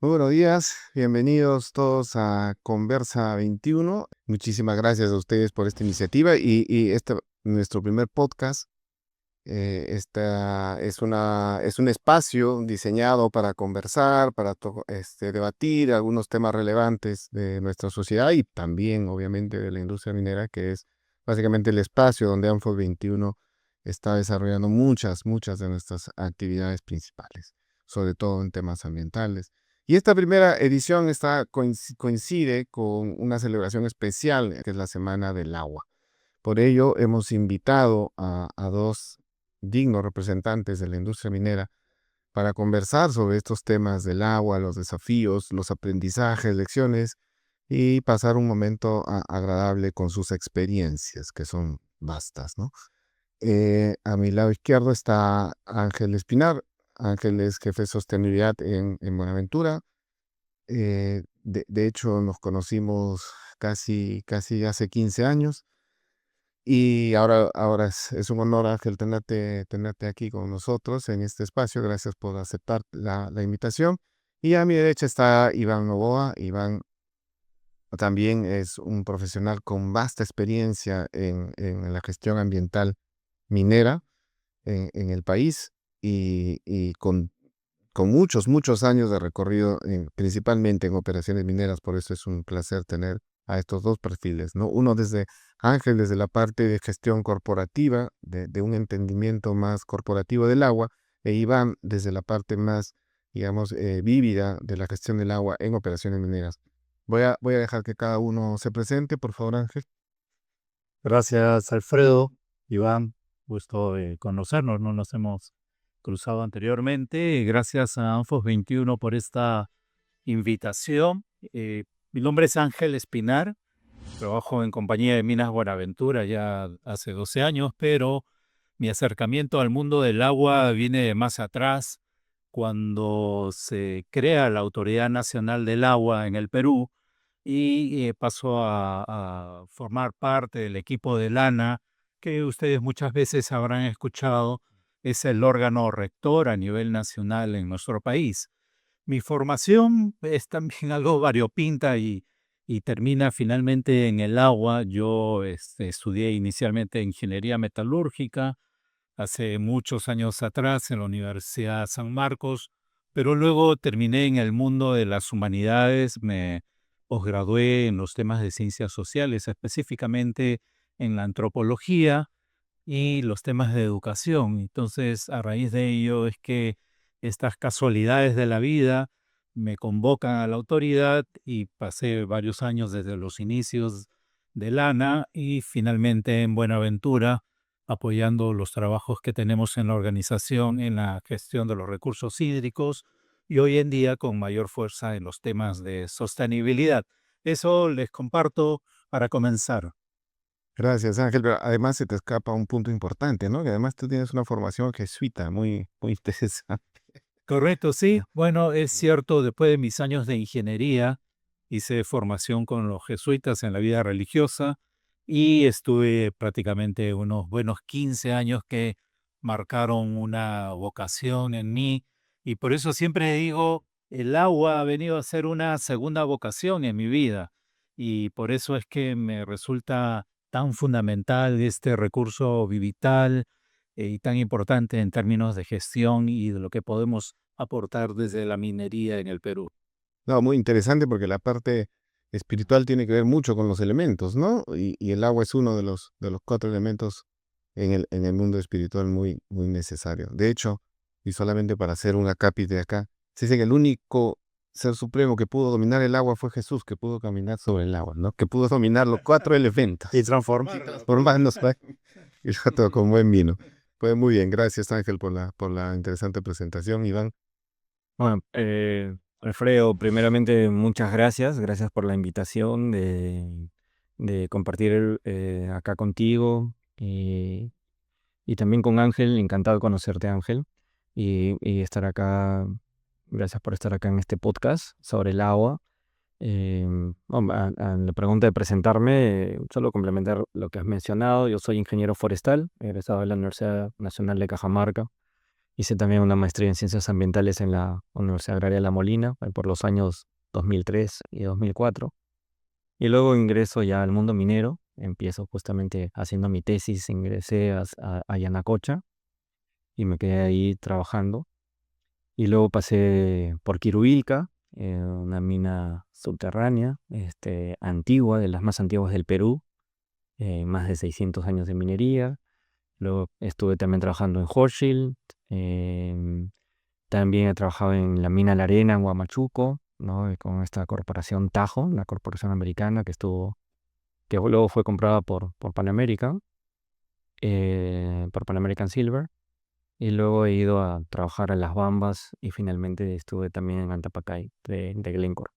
Muy buenos días, bienvenidos todos a Conversa 21. Muchísimas gracias a ustedes por esta iniciativa y este nuestro primer podcast. Esta es un espacio diseñado para conversar, para debatir algunos temas relevantes de nuestra sociedad y también, obviamente, de la industria minera, que es básicamente el espacio donde Anfos 21 está desarrollando muchas de nuestras actividades principales, sobre todo en temas ambientales. Y esta primera edición coincide con una celebración especial, que es la Semana del Agua. Por ello, hemos invitado a dos dignos representantes de la industria minera para conversar sobre estos temas del agua, los desafíos, los aprendizajes, lecciones y pasar un momento agradable con sus experiencias, que son vastas, ¿no? A mi lado izquierdo está Ángel Espinar. Ángel es jefe de sostenibilidad en Buenaventura. De hecho, nos conocimos casi hace 15 años. Y ahora es un honor, Ángel, tenerte aquí con nosotros en este espacio. Gracias por aceptar la invitación. Y a mi derecha está Iván Novoa. Iván también es un profesional con vasta experiencia en la gestión ambiental minera en el país y con muchos años de recorrido, principalmente en operaciones mineras. Por eso es un placer tener a estos dos perfiles, ¿no? Uno desde Ángel, desde la parte de gestión corporativa, de un entendimiento más corporativo del agua, e Iván desde la parte más, digamos, vívida de la gestión del agua en operaciones mineras. Voy a dejar que cada uno se presente, por favor, Ángel. Gracias, Alfredo. Iván, gusto de conocernos, no nos hemos cruzado anteriormente. Gracias a Anfos 21 por esta invitación. Mi nombre es Ángel Espinar, trabajo en compañía de Minas Buenaventura ya hace 12 años, pero mi acercamiento al mundo del agua viene de más atrás, cuando se crea la Autoridad Nacional del Agua en el Perú y pasó a formar parte del equipo de Lana, que ustedes muchas veces habrán escuchado, es el órgano rector a nivel nacional en nuestro país. Mi formación es también algo variopinta y termina finalmente en el agua. Yo estudié inicialmente ingeniería metalúrgica hace muchos años atrás en la Universidad San Marcos, pero luego terminé en el mundo de las humanidades. Me posgradué en los temas de ciencias sociales, específicamente en la antropología y los temas de educación. Entonces, a raíz de ello es que estas casualidades de la vida me convocan a la autoridad y pasé varios años desde los inicios de Lana y finalmente en Buenaventura, apoyando los trabajos que tenemos en la organización en la gestión de los recursos hídricos y hoy en día con mayor fuerza en los temas de sostenibilidad. Eso les comparto para comenzar. Gracias, Ángel. Pero además se te escapa un punto importante, ¿no? Que además tú tienes una formación jesuita muy interesante. Correcto, sí. Bueno, es cierto, después de mis años de ingeniería, hice formación con los jesuitas en la vida religiosa y estuve prácticamente unos buenos 15 años que marcaron una vocación en mí y por eso siempre digo, el agua ha venido a ser una segunda vocación en mi vida y por eso es que me resulta tan fundamental este recurso vital y tan importante en términos de gestión y de lo que podemos aportar desde la minería en el Perú. No, muy interesante porque la parte espiritual tiene que ver mucho con los elementos, ¿no? Y el agua es uno de los cuatro elementos en el mundo espiritual muy necesario. De hecho, y solamente para hacer un acápite acá, se dice que el único ser supremo que pudo dominar el agua fue Jesús, que pudo caminar sobre el agua, ¿no? Que pudo dominar los cuatro elementos. Y Y transformarlo. transformarnos, ¿no? Y todo con buen vino. Pues muy bien, gracias Ángel por la interesante presentación, Iván. Bueno, Alfredo, primeramente muchas gracias, gracias por la invitación de compartir acá contigo y también con Ángel, encantado de conocerte Ángel y estar acá, gracias por estar acá en este podcast sobre el agua. Bueno, a la pregunta de presentarme, solo complementar lo que has mencionado, yo soy ingeniero forestal, egresado de la Universidad Nacional de Cajamarca. Hice también una maestría en ciencias ambientales en la Universidad Agraria La Molina por los años 2003 y 2004. Y luego ingreso ya al mundo minero. Empiezo justamente haciendo mi tesis. Ingresé a Yanacocha y me quedé ahí trabajando. Y luego pasé por Quirubilca, una mina subterránea, antigua, de las más antiguas del Perú, más de 600 años de minería. Luego estuve también trabajando en Hochschild. También he trabajado en la mina La Arena en Huamachuco, ¿no? Y con esta corporación Tajo, la corporación americana que luego fue comprada por Pan American, por Pan American Silver. Y luego he ido a trabajar a Las Bambas y finalmente estuve también en Antapacay de Glencore.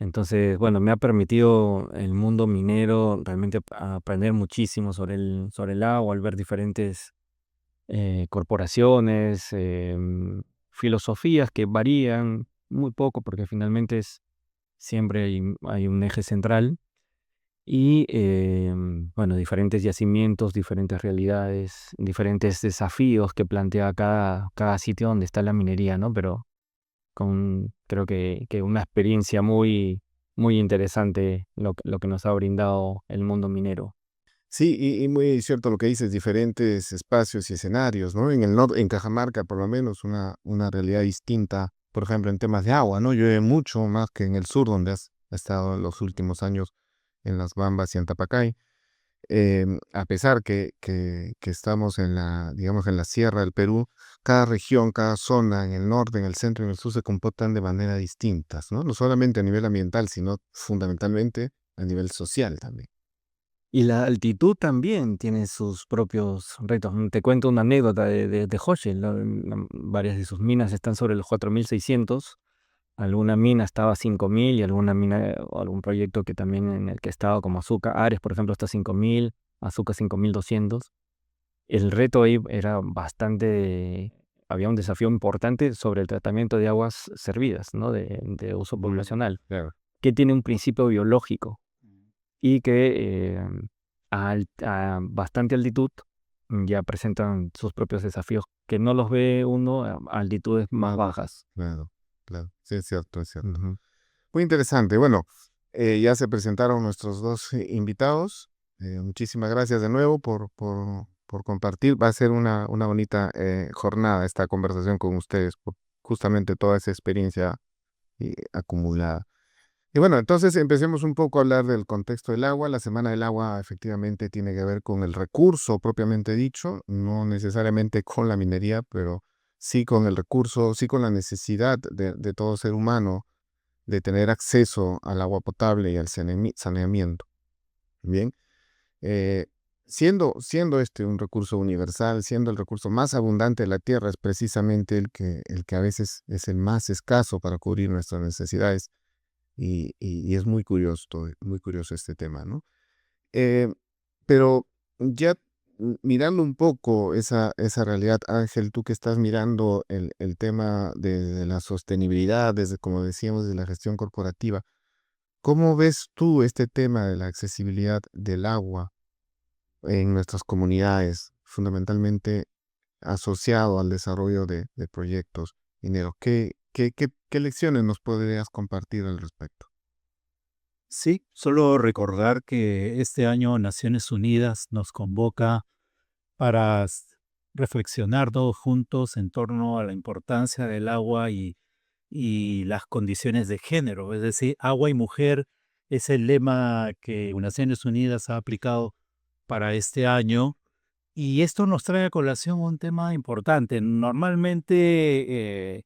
Entonces, bueno, me ha permitido el mundo minero realmente aprender muchísimo sobre el agua, al ver diferentes corporaciones, filosofías que varían muy poco porque finalmente siempre hay un eje central y bueno, diferentes yacimientos, diferentes realidades, diferentes desafíos que plantea cada sitio donde está la minería, ¿no? Pero creo que una experiencia muy interesante lo que nos ha brindado el mundo minero. Sí, y muy cierto lo que dices, diferentes espacios y escenarios, ¿no? En Cajamarca, por lo menos, una realidad distinta, por ejemplo, en temas de agua, ¿no? Llueve mucho más que en el sur, donde has estado en los últimos años, en Las Bambas y Antapacay. A pesar que estamos digamos, en la sierra del Perú, cada región, cada zona, en el norte, en el centro y en el sur, se comportan de manera distintas, ¿no? No solamente a nivel ambiental, sino fundamentalmente a nivel social también. Y la altitud también tiene sus propios retos. Te cuento una anécdota de Hochschild, ¿no? Varias de sus minas están sobre los 4.600. Alguna mina estaba a 5.000 y alguna mina o algún proyecto que también en el que estaba como Azúcar, Ares, por ejemplo, está a 5.000, Azúcar 5.200. El reto ahí era había un desafío importante sobre el tratamiento de aguas servidas, ¿no? De uso poblacional, Claro. que tiene un principio biológico y que a bastante altitud ya presentan sus propios desafíos, que no los ve uno a altitudes más bajas. Claro, claro. Sí, es cierto, es cierto. Ujú. Muy interesante. Bueno, ya se presentaron nuestros dos invitados. Muchísimas gracias de nuevo por compartir. Va a ser una bonita jornada esta conversación con ustedes, por justamente toda esa experiencia acumulada. Y bueno, entonces empecemos un poco a hablar del contexto del agua. La Semana del Agua efectivamente tiene que ver con el recurso propiamente dicho, no necesariamente con la minería, pero sí con el recurso, sí con la necesidad de todo ser humano de tener acceso al agua potable y al saneamiento. Bien, eh, siendo este un recurso universal, siendo el recurso más abundante de la tierra, es precisamente el que a veces es el más escaso para cubrir nuestras necesidades. Y es muy curioso este tema, ¿no? Eh, pero ya mirando un poco esa realidad, Ángel, tú que estás mirando el tema de la sostenibilidad, desde, como decíamos, de la gestión corporativa, ¿cómo ves tú este tema de la accesibilidad del agua en nuestras comunidades, fundamentalmente asociado al desarrollo de proyectos mineros? ¿Qué lecciones nos podrías compartir al respecto? Sí, solo recordar que este año Naciones Unidas nos convoca para reflexionar todos juntos en torno a la importancia del agua y las condiciones de género. Es decir, agua y mujer es el lema que Naciones Unidas ha aplicado para este año. Y esto nos trae a colación un tema importante. Normalmente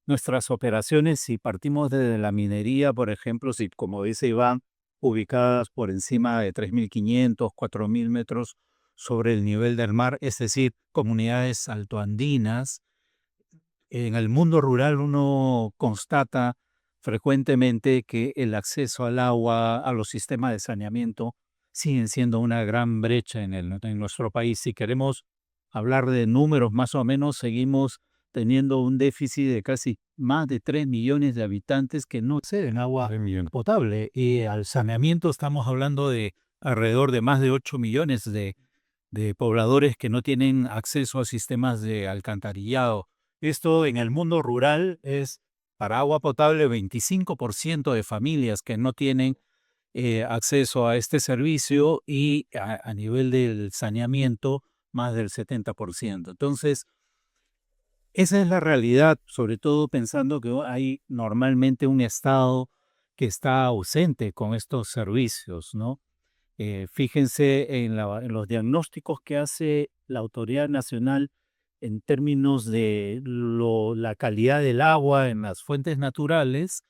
nuestras operaciones, si partimos de la minería, por ejemplo, si como dice Iván, ubicadas por encima de 3.500, 4.000 metros sobre el nivel del mar, es decir, comunidades altoandinas, en el mundo rural uno constata frecuentemente que el acceso al agua, a los sistemas de saneamiento, siguen siendo una gran brecha en nuestro país. Si queremos hablar de números, más o menos seguimos teniendo un déficit de casi más de 3 millones de habitantes que no acceden a agua potable. Y al saneamiento estamos hablando de alrededor de más de 8 millones de pobladores que no tienen acceso a sistemas de alcantarillado. Esto en el mundo rural es para agua potable 25% de familias que no tienen acceso a este servicio y a nivel del saneamiento más del 70%. Entonces, esa es la realidad, sobre todo pensando que hay normalmente un Estado que está ausente con estos servicios, ¿no? Fíjense en los diagnósticos que hace la Autoridad Nacional en términos de la calidad del agua en las fuentes naturales.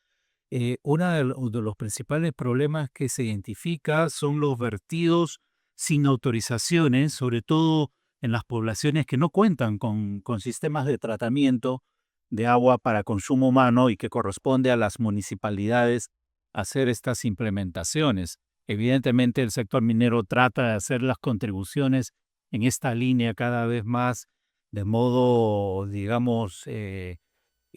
Uno de los principales problemas que se identifica son los vertidos sin autorizaciones, sobre todo en las poblaciones que no cuentan con sistemas de tratamiento de agua para consumo humano y que corresponde a las municipalidades hacer estas implementaciones. Evidentemente, el sector minero trata de hacer las contribuciones en esta línea cada vez más de modo, digamos,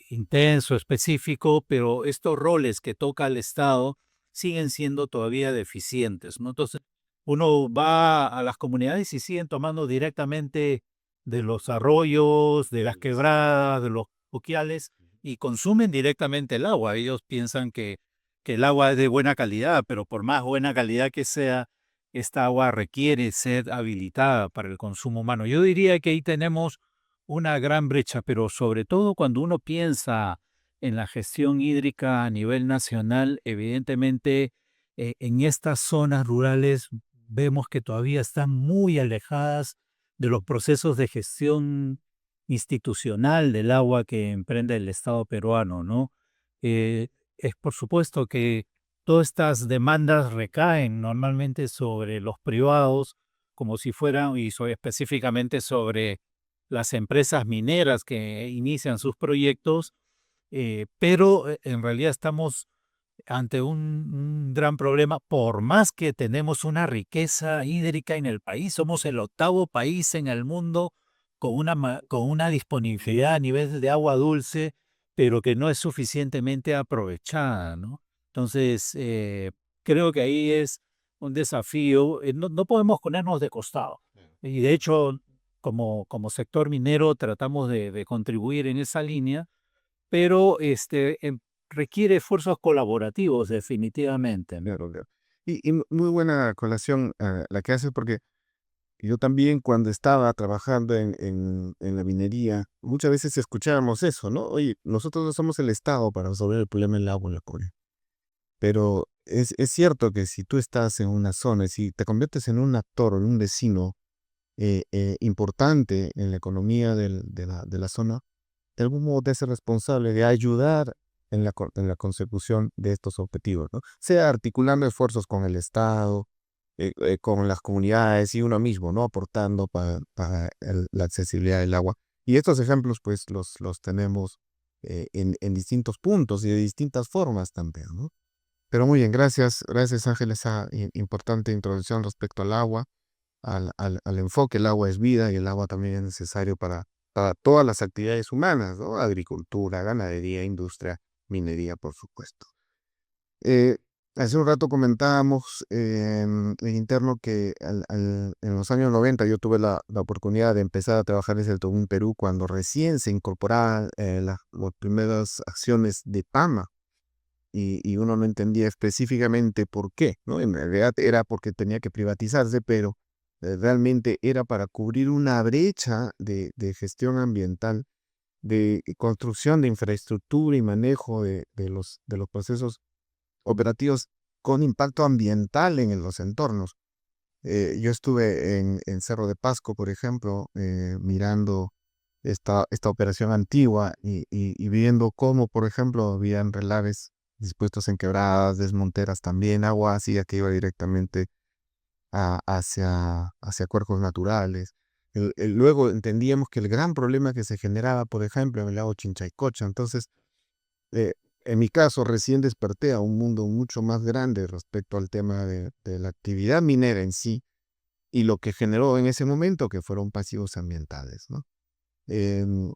intenso, específico, pero estos roles que toca el Estado siguen siendo todavía deficientes, ¿no? Entonces, uno va a las comunidades y siguen tomando directamente de los arroyos, de las quebradas, de los buquiales, y consumen directamente el agua. Ellos piensan que el agua es de buena calidad, pero por más buena calidad que sea, esta agua requiere ser habilitada para el consumo humano. Yo diría que ahí tenemos una gran brecha, pero sobre todo cuando uno piensa en la gestión hídrica a nivel nacional, evidentemente en estas zonas rurales vemos que todavía están muy alejadas de los procesos de gestión institucional del agua que emprende el Estado peruano, ¿no? Eh, es por supuesto que todas estas demandas recaen normalmente sobre los privados, como si fueran, y específicamente sobre las empresas mineras que inician sus proyectos, pero en realidad estamos ante un gran problema. Por más que tenemos una riqueza hídrica en el país, somos el 8º país en el mundo con una disponibilidad a nivel de agua dulce, pero que no es suficientemente aprovechada, ¿no? Entonces, creo que ahí es un desafío. No podemos ponernos de costado. Y de hecho, como sector minero tratamos de contribuir en esa línea, pero requiere esfuerzos colaborativos definitivamente, ¿no? Claro, claro. Muy buena colación la que haces, porque yo también cuando estaba trabajando en la minería, muchas veces escuchábamos eso, ¿no? Oye, nosotros no somos el Estado para resolver el problema del agua en la comunidad. Pero es cierto que si tú estás en una zona, si te conviertes en un actor, en un vecino importante en la economía de la zona, de algún modo te hace responsable de ayudar en la consecución de estos objetivos, ¿no? Sea articulando esfuerzos con el Estado, con las comunidades y uno mismo, ¿no? Aportando para la accesibilidad del agua. Y estos ejemplos, pues, los tenemos en distintos puntos y de distintas formas también, ¿no? Pero muy bien, gracias Ángel, esa importante introducción respecto al agua, al enfoque. El agua es vida y el agua también es necesario para todas las actividades humanas, ¿no? Agricultura, ganadería, industria, minería, por supuesto. Eh, Hace un rato comentábamos en interno que en los años 90 yo tuve la oportunidad de empezar a trabajar desde el Tobún, Perú, cuando recién se incorporaban las primeras acciones de PAMA y uno no entendía específicamente por qué, ¿no? En realidad era porque tenía que privatizarse, pero realmente era para cubrir una brecha de gestión ambiental, de construcción de infraestructura y manejo de los procesos operativos con impacto ambiental en los entornos. Yo estuve en Cerro de Pasco, por ejemplo, mirando esta operación antigua y viendo cómo, por ejemplo, habían relaves dispuestos en quebradas, desmonteras también, agua ácida que iba directamente hacia cuerpos naturales. Luego entendíamos que el gran problema que se generaba, por ejemplo, en el lago Chinchaycocha. Entonces, eh, en mi caso, recién desperté a un mundo mucho más grande respecto al tema de la actividad minera en sí y lo que generó en ese momento, que fueron pasivos ambientales, ¿no? Em,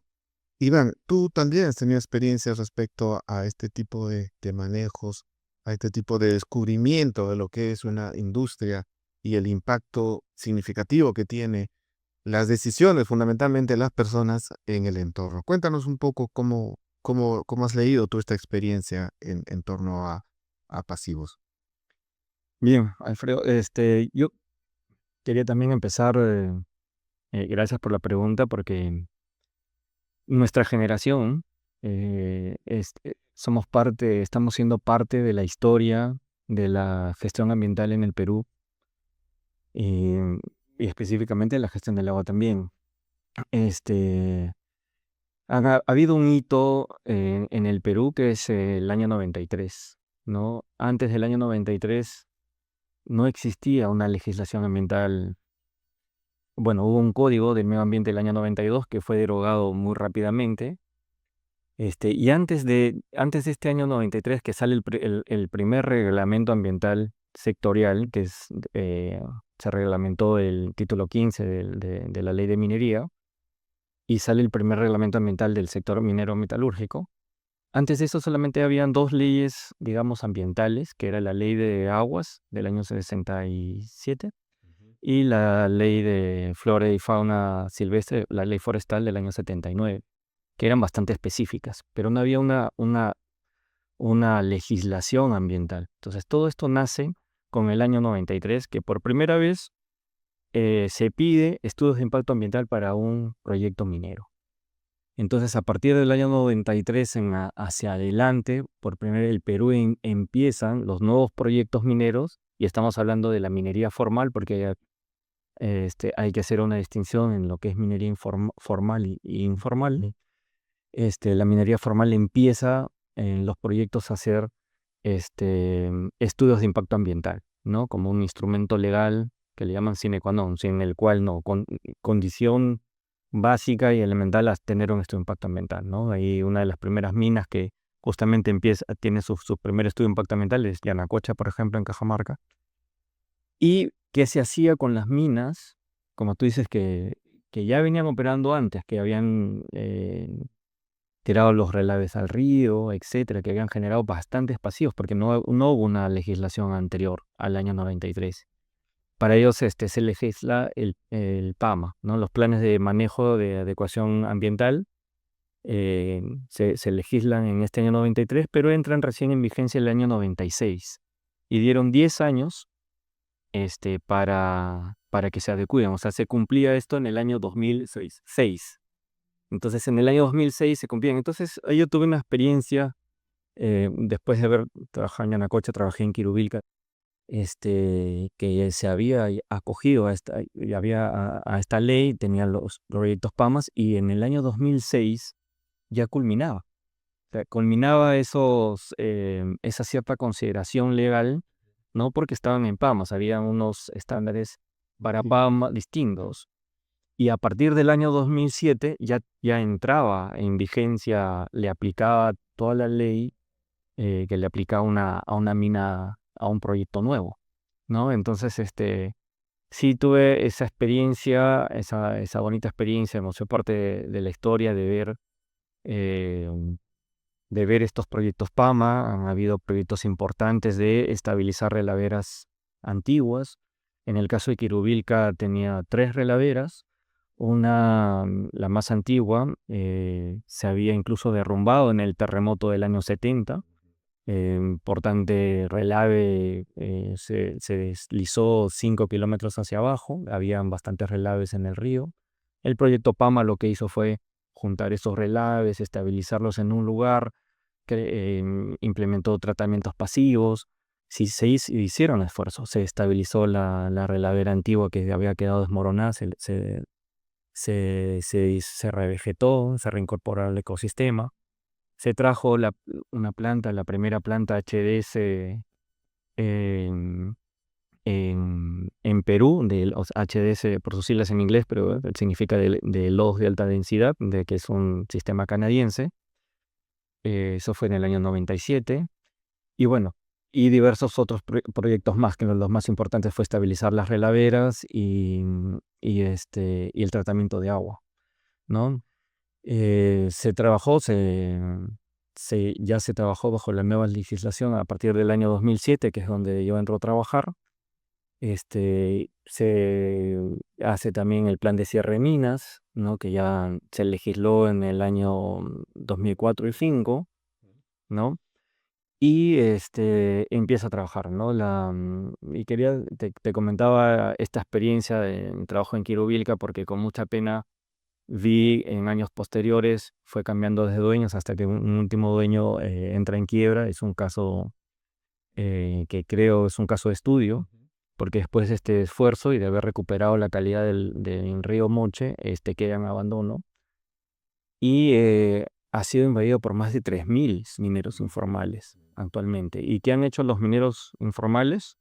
Iván, tú también has tenido experiencias respecto a este tipo de manejos, a este tipo de descubrimiento de lo que es una industria y el impacto significativo que tiene las decisiones, fundamentalmente las personas en el entorno. Cuéntanos un poco cómo has leído tú esta experiencia en torno a pasivos. Bien, Alfredo, yo quería también empezar, gracias por la pregunta, porque nuestra generación estamos siendo parte de la historia de la gestión ambiental en el Perú, y específicamente la gestión del agua también. Este, ha habido un hito en el Perú que es el año 93, ¿no? Antes del año 93 no existía una legislación ambiental. Bueno, hubo un código del medio ambiente del año 92 que fue derogado muy rápidamente. Y antes de este año 93 que sale el primer reglamento ambiental sectorial, se reglamentó el título 15 de la ley de minería, y sale el primer reglamento ambiental del sector minero metalúrgico. Antes de eso solamente habían dos leyes, digamos, ambientales, que era la ley de aguas del año 67 y la ley de flora y fauna silvestre, la ley forestal del año 79, que eran bastante específicas, pero no había una legislación ambiental. Entonces todo esto nace con el año 93, que por primera vez se pide estudios de impacto ambiental para un proyecto minero. Entonces, a partir del año 93 hacia adelante, por primera vez el Perú empiezan los nuevos proyectos mineros, y estamos hablando de la minería formal, porque hay que hacer una distinción en lo que es minería formal y informal. La minería formal empieza en los proyectos a hacer estudios de impacto ambiental, ¿no? Como un instrumento legal que le llaman sine qua non, sin el cual no, condición básica y elemental a tener un estudio de impacto ambiental, ¿no? Ahí una de las primeras minas que justamente tiene su primer estudio de impacto ambiental es Yanacocha, por ejemplo, en Cajamarca. ¿Y qué se hacía con las minas? Como tú dices, que ya venían operando antes, que habían tirado los relaves al río, etcétera, que habían generado bastantes pasivos, porque no hubo una legislación anterior al año 93. Para ellos se legisla el PAMA, ¿no? Los planes de manejo de adecuación ambiental se legislan en este año 93, pero entran recién en vigencia el año 96. Y dieron 10 años para que se adecúen. O sea, se cumplía esto en el año 2006. Entonces, en el año 2006 se cumplían. Entonces, yo tuve una experiencia, después de haber trabajado en Yanacocha, trabajé en Quirubilca, que se había acogido a esta ley, tenía los proyectos PAMAS, y en el año 2006 ya culminaba. O sea, culminaba esa cierta consideración legal, no porque estaban en PAMAS, había unos estándares para PAMAS distintos. Y a partir del año 2007 ya entraba en vigencia, le aplicaba toda la ley que le aplicaba a una mina, a un proyecto nuevo, ¿no? Entonces, sí tuve esa experiencia, esa bonita experiencia, hemos sido parte de la historia eh, de ver estos proyectos PAMA. Han habido proyectos importantes de estabilizar relaveras antiguas. En el caso de Quirubilca tenía 3 relaveras. La más antigua, se había incluso derrumbado en el terremoto del año 70. Importante relave, se deslizó 5 kilómetros hacia abajo, habían bastantes relaves en el río. El proyecto PAMA lo que hizo fue juntar esos relaves, estabilizarlos en un lugar, que implementó tratamientos pasivos. Sí, hicieron esfuerzos, se estabilizó la relavera antigua que había quedado desmoronada, se revegetó, se reincorporó al ecosistema. Se trajo la primera planta HDS en, en Perú, HDS por sus siglas en inglés, pero significa de lodos de alta densidad, que es un sistema canadiense. Eso fue en el año 97. Y bueno, y diversos otros proyectos más, que los más importantes fue estabilizar las relaveras y el tratamiento de agua, ¿no? Se trabajó, ya se trabajó bajo la nueva legislación a partir del año 2007, que es donde yo entro a trabajar. Se hace también el plan de cierre de minas, ¿no? Que ya se legisló en el año 2004 y 2005, ¿no? Y empieza a trabajar, ¿no? Y te comentaba esta experiencia de trabajo en Quirubilca porque con mucha pena vi en años posteriores, fue cambiando de dueños hasta que un último dueño entra en quiebra. Es un caso que creo es un caso de estudio, porque después de este esfuerzo y de haber recuperado la calidad del río Moche, queda en abandono y ha sido invadido por más de 3.000 mineros informales actualmente. ¿Y qué han hecho los mineros informales?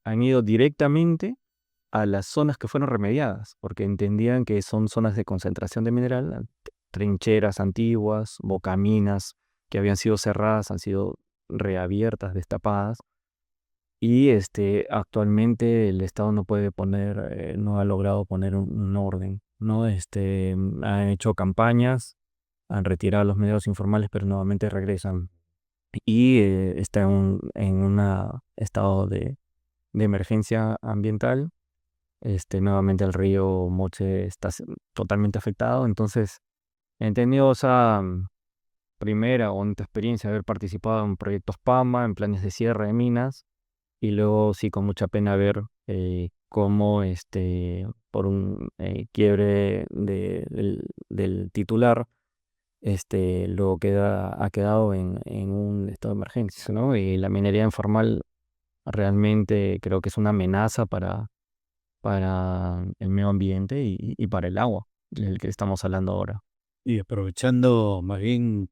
Han ido directamente a las zonas que fueron remediadas, porque entendían que son zonas de concentración de mineral, trincheras antiguas, bocaminas que habían sido cerradas, han sido reabiertas, destapadas, y actualmente el Estado no puede poner, no ha logrado poner un orden, ¿no? Han hecho campañas, han retirado a los medios informales, pero nuevamente regresan. Y está en un estado de emergencia ambiental. Nuevamente el río Moche está totalmente afectado. Entonces, he tenido esa primera o bonita experiencia de haber participado en proyectos PAMA, en planes de cierre de minas, y luego sí, con mucha pena ver cómo por un quiebre del titular, luego ha quedado en un estado de emergencia, ¿no? Y la minería informal realmente creo que es una amenaza para el medio ambiente y para el agua, del que estamos hablando ahora. Y aprovechando más bien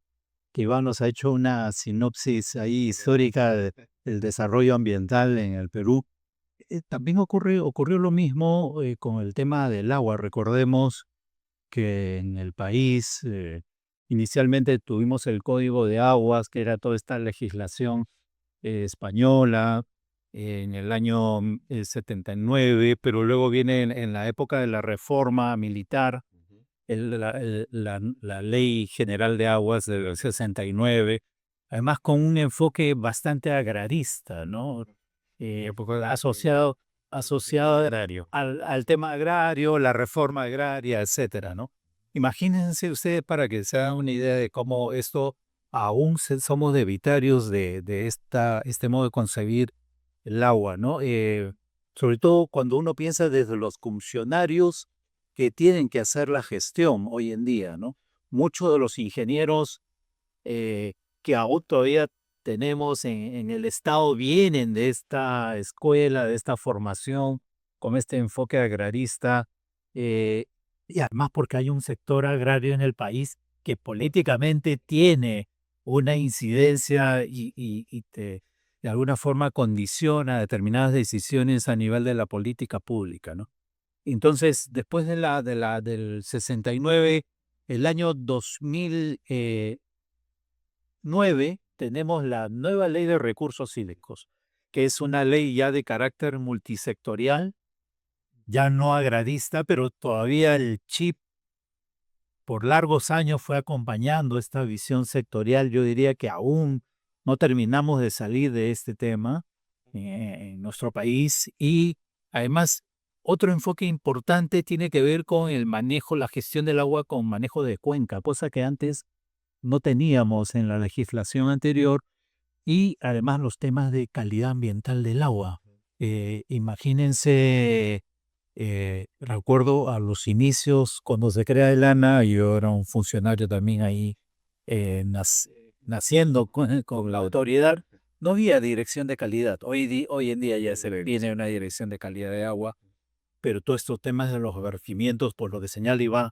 que Iván nos ha hecho una sinopsis ahí histórica del desarrollo ambiental en el Perú, también ocurrió lo mismo con el tema del agua. Recordemos que en el país inicialmente tuvimos el Código de Aguas, que era toda esta legislación española en el año 79, pero luego viene en la época de la reforma militar la Ley General de Aguas del 69, además con un enfoque bastante agrarista, ¿no? Asociado Agrario. al tema agrario, la reforma agraria, etcétera, ¿no? Imagínense ustedes para que se hagan una idea de cómo esto aún somos debitarios de este modo de concebir el agua, ¿no? Sobre todo cuando uno piensa desde los funcionarios que tienen que hacer la gestión hoy en día, ¿no? Muchos de los ingenieros que aún todavía tenemos en el Estado vienen de esta escuela, de esta formación, con este enfoque agrarista, eh, y además porque hay un sector agrario en el país que políticamente tiene una incidencia de alguna forma condiciona determinadas decisiones a nivel de la política pública, ¿no? Entonces, después del 69, el año 2009, tenemos la nueva ley de recursos hídricos, que es una ley ya de carácter multisectorial, ya no agrarista, pero todavía el chip por largos años fue acompañando esta visión sectorial. Yo diría que aún no terminamos de salir de este tema en nuestro país y además otro enfoque importante tiene que ver con el manejo, la gestión del agua con manejo de cuenca, cosa que antes no teníamos en la legislación anterior y además los temas de calidad ambiental del agua. Imagínense, recuerdo a los inicios cuando se crea el ANA, yo era un funcionario también ahí naciendo con la autoridad, no había dirección de calidad. Hoy en día ya se tiene una dirección de calidad de agua, pero todos estos temas de los vertimientos, por lo que señala Iván,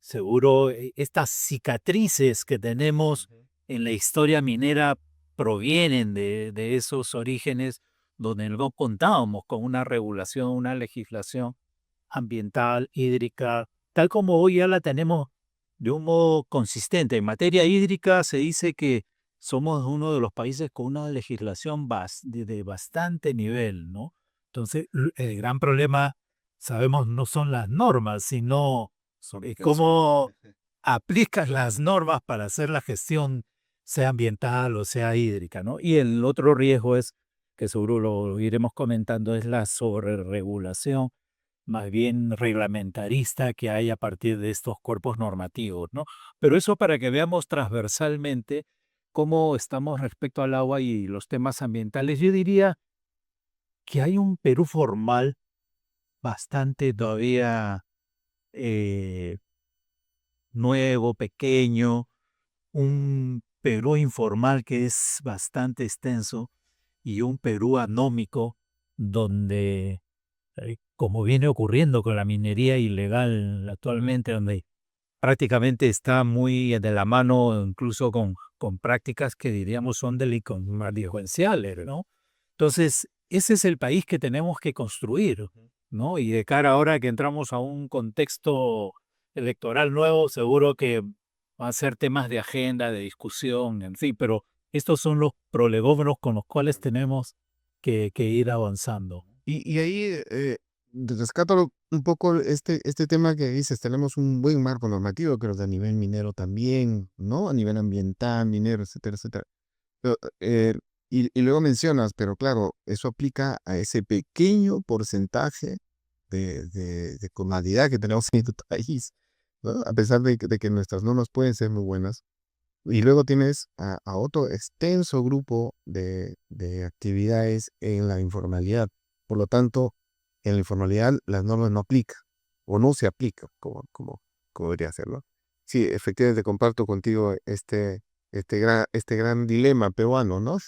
seguro estas cicatrices que tenemos en la historia minera provienen de esos orígenes donde no contábamos con una regulación, una legislación ambiental, hídrica, tal como hoy ya la tenemos de un modo consistente. En materia hídrica se dice que somos uno de los países con una legislación de bastante nivel, ¿no? Entonces, el gran problema, sabemos, no son las normas, sino cómo aplicas las normas para hacer la gestión, sea ambiental o sea hídrica, ¿no? Y el otro riesgo es que seguro lo iremos comentando, es la sobreregulación, más bien reglamentarista, que hay a partir de estos cuerpos normativos, ¿no? Pero eso para que veamos transversalmente cómo estamos respecto al agua y los temas ambientales. Yo diría que hay un Perú formal bastante todavía eh, nuevo, pequeño, un Perú informal que es bastante extenso y un Perú anómico donde, como viene ocurriendo con la minería ilegal actualmente, donde prácticamente está muy de la mano incluso con prácticas que diríamos son delincuenciales, ¿no? Entonces, ese es el país que tenemos que construir, ¿no? Y de cara ahora que entramos a un contexto electoral nuevo, seguro que va a ser temas de agenda, de discusión, en fin, pero estos son los prolegómenos con los cuales tenemos que ir avanzando. Y ahí rescato un poco este tema que dices, tenemos un buen marco normativo, creo que a nivel minero también, ¿no? A nivel ambiental, minero, etcétera, etcétera. Pero, y luego mencionas, pero claro, eso aplica a ese pequeño porcentaje de comodidad que tenemos en tu país, ¿no? A pesar de que nuestras normas pueden ser muy buenas. Y luego tienes a otro extenso grupo de actividades en la informalidad. Por lo tanto, en la informalidad las normas no aplican o no se aplican como debería ser, ¿no? Sí, efectivamente comparto contigo este gran dilema peruano, ¿no?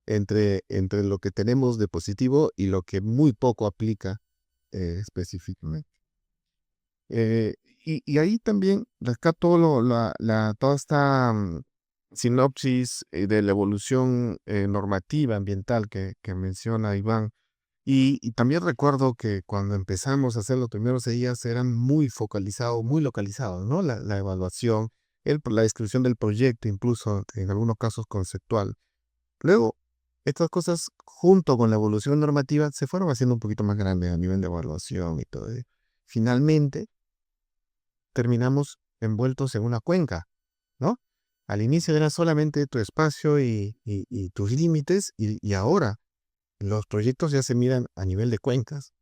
Entre lo que tenemos de positivo y lo que muy poco aplica específicamente. Eh, y ahí también rescato toda esta sinopsis de la evolución normativa ambiental que menciona Iván. Y también recuerdo que cuando empezamos a hacer los primeros días eran muy focalizados, muy localizados, ¿no? La evaluación, la descripción del proyecto, incluso en algunos casos conceptual. Luego, estas cosas, junto con la evolución normativa, se fueron haciendo un poquito más grandes a nivel de evaluación y todo. Finalmente, terminamos envueltos en una cuenca, ¿no? Al inicio era solamente tu espacio y tus límites, y ahora los proyectos ya se miran a nivel de cuencas.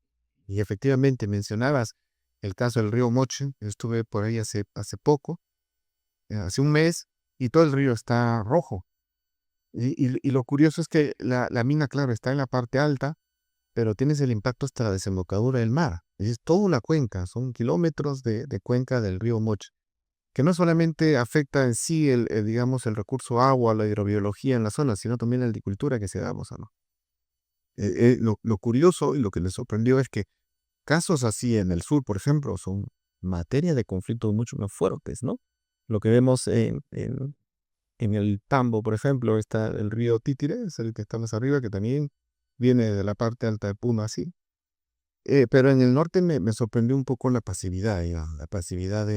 Y efectivamente mencionabas el caso del río Moche. Yo estuve por ahí hace poco, hace un mes, y todo el río está rojo. Y lo curioso es que la mina, claro, está en la parte alta, pero tienes el impacto hasta la desembocadura del mar. Es toda una cuenca, son kilómetros de cuenca del río Moche, que no solamente afecta en sí digamos, el recurso agua, la hidrobiología en la zona, sino también la agricultura que se damos, ¿no? Lo curioso y lo que me sorprendió es que casos así en el sur, por ejemplo, son materia de conflictos mucho más fuertes, ¿no? Lo que vemos en el Tambo, por ejemplo, está el río Titire, es el que está más arriba, que también viene de la parte alta de Puno, así. Pero en el norte me sorprendió un poco la pasividad, digamos, la pasividad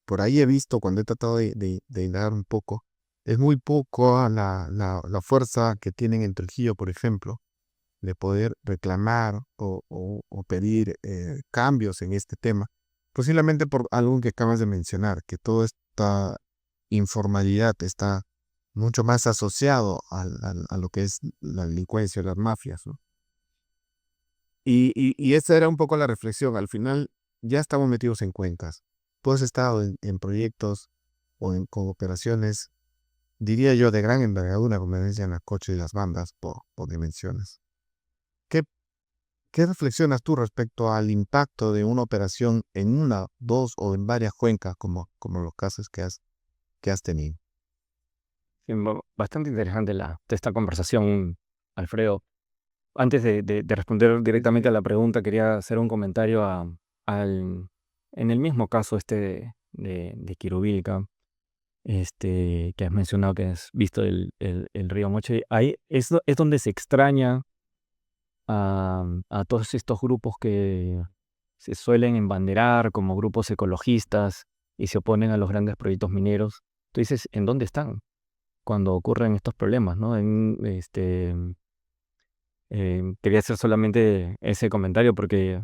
por ahí he visto cuando he tratado de indagar un poco, es muy poco la fuerza que tienen en Trujillo, por ejemplo, de poder reclamar o pedir cambios en este tema, posiblemente por algo que acabas de mencionar, que toda esta informalidad está mucho más asociado a lo que es la delincuencia, las mafias, ¿no? Y esa era un poco la reflexión. Al final ya estamos metidos en cuencas. Tú has estado en proyectos o en cooperaciones, diría yo, de gran envergadura, como decían las coches y las bandas, por dimensiones. ¿Qué, ¿Qué reflexionas tú respecto al impacto de una operación en una, dos o en varias cuencas, como los casos que has tenido? Sí, bastante interesante esta conversación, Alfredo. Antes de responder directamente a la pregunta, quería hacer un comentario en el mismo caso de Quirubilca, que has mencionado, que has visto el río Moche. Ahí es donde se extraña a todos estos grupos que se suelen embanderar como grupos ecologistas y se oponen a los grandes proyectos mineros. Tú dices, ¿en dónde están cuando ocurren estos problemas, ¿no? Quería hacer solamente ese comentario porque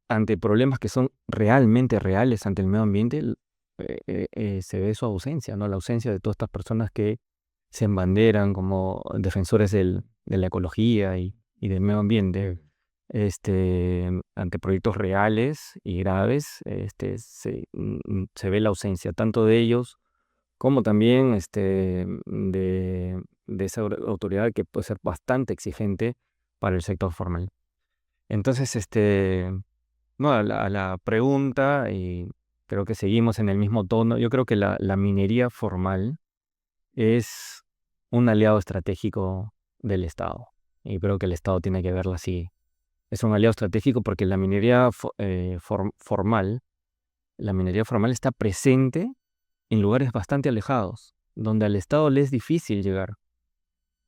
ante problemas que son realmente reales ante el medio ambiente, se ve su ausencia, ¿no? La ausencia de todas estas personas que se embanderan como defensores de la ecología y del medio ambiente, ante proyectos reales y graves, se ve la ausencia tanto de ellos como también de esa autoridad que puede ser bastante exigente para el sector formal. Entonces, no, a la pregunta, y creo que seguimos en el mismo tono, yo creo que la minería formal es un aliado estratégico del Estado, y creo que el Estado tiene que verla así. Es un aliado estratégico porque la minería formal está presente en lugares bastante alejados, donde al Estado le es difícil llegar,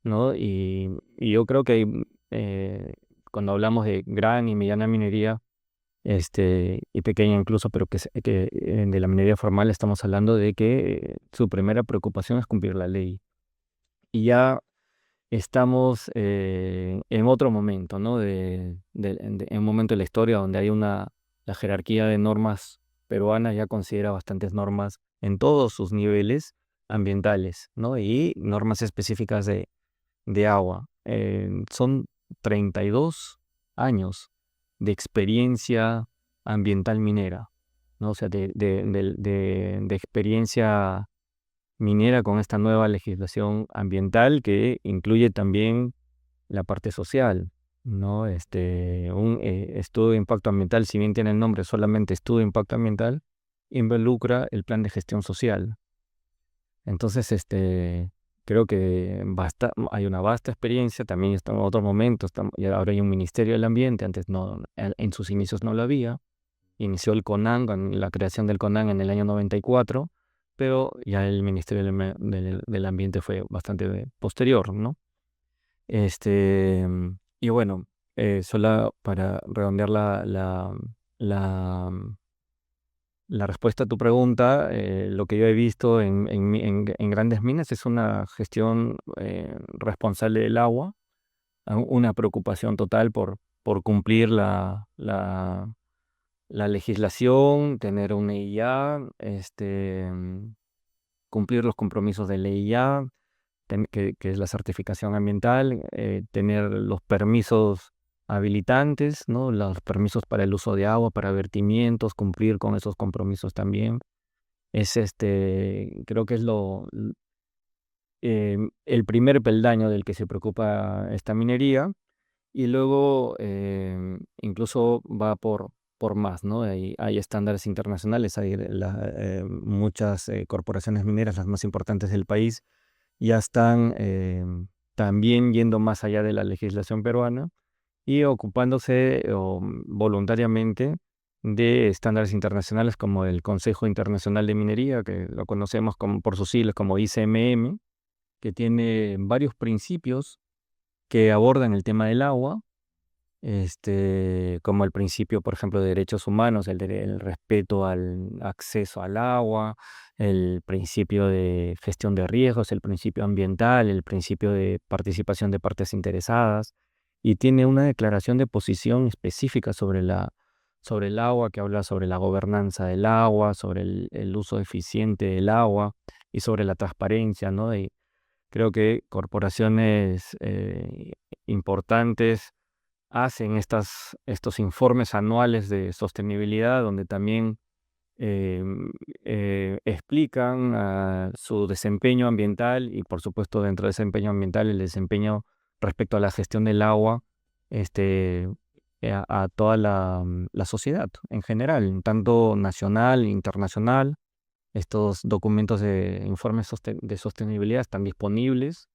¿no? Y yo creo que eh, cuando hablamos de gran y mediana minería, y pequeña incluso, pero de la minería formal estamos hablando de que su primera preocupación es cumplir la ley. Y ya estamos en otro momento, ¿no? En un momento de la historia donde la jerarquía de normas peruanas ya considera bastantes normas en todos sus niveles ambientales, ¿no? Y normas específicas de agua. Son 32 años de experiencia ambiental minera, ¿no? O sea, de experiencia minera con esta nueva legislación ambiental que incluye también la parte social, ¿no? Un estudio de impacto ambiental, si bien tiene el nombre solamente estudio de impacto ambiental, involucra el plan de gestión social. Entonces, creo que hay una vasta experiencia, también está en otro momento, y ahora hay un Ministerio del Ambiente, antes no, en sus inicios no lo había. Inició el CONAN, con la creación del CONAN en el año 94, pero ya el Ministerio del Ambiente fue bastante posterior, ¿no? Y bueno, solo para redondear la, la respuesta a tu pregunta, lo que yo he visto en grandes minas es una gestión responsable del agua, una preocupación total por cumplir la legislación, tener una EIA, cumplir los compromisos de la EIA, que es la certificación ambiental, tener los permisos habilitantes, ¿no? Los permisos para el uso de agua, para vertimientos, cumplir con esos compromisos también. Creo que es el primer peldaño del que se preocupa esta minería. Y luego incluso va por más, ¿no? Hay estándares internacionales, hay muchas corporaciones mineras, las más importantes del país, ya están también yendo más allá de la legislación peruana y ocupándose voluntariamente de estándares internacionales como el Consejo Internacional de Minería, que lo conocemos por sus siglas como ICMM, que tiene varios principios que abordan el tema del agua, como el principio, por ejemplo, de derechos humanos, el respeto al acceso al agua, el principio de gestión de riesgos, el principio ambiental, el principio de participación de partes interesadas, y tiene una declaración de posición específica sobre el agua, que habla sobre la gobernanza del agua, sobre el uso eficiente del agua y sobre la transparencia, ¿no? Y creo que corporaciones importantes hacen estos informes anuales de sostenibilidad, donde también explican su desempeño ambiental y, por supuesto, dentro de ese desempeño ambiental, el desempeño respecto a la gestión del agua, a toda la sociedad en general, tanto nacional e internacional. Estos documentos de informes de sostenibilidad están disponibles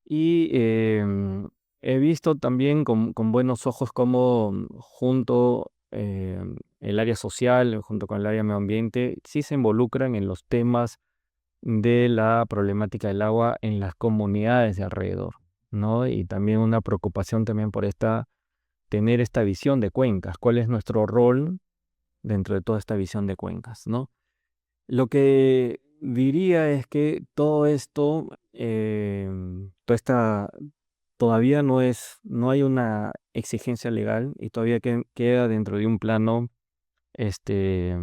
y he visto también con buenos ojos cómo junto el área social, junto con el área medio ambiente, sí se involucran en los temas de la problemática del agua en las comunidades de alrededor, ¿no? Y también una preocupación también por tener esta visión de cuencas. ¿Cuál es nuestro rol dentro de toda esta visión de cuencas, ¿no? Lo que diría es que todo esto, todavía no hay una exigencia legal y todavía queda dentro de un plano este,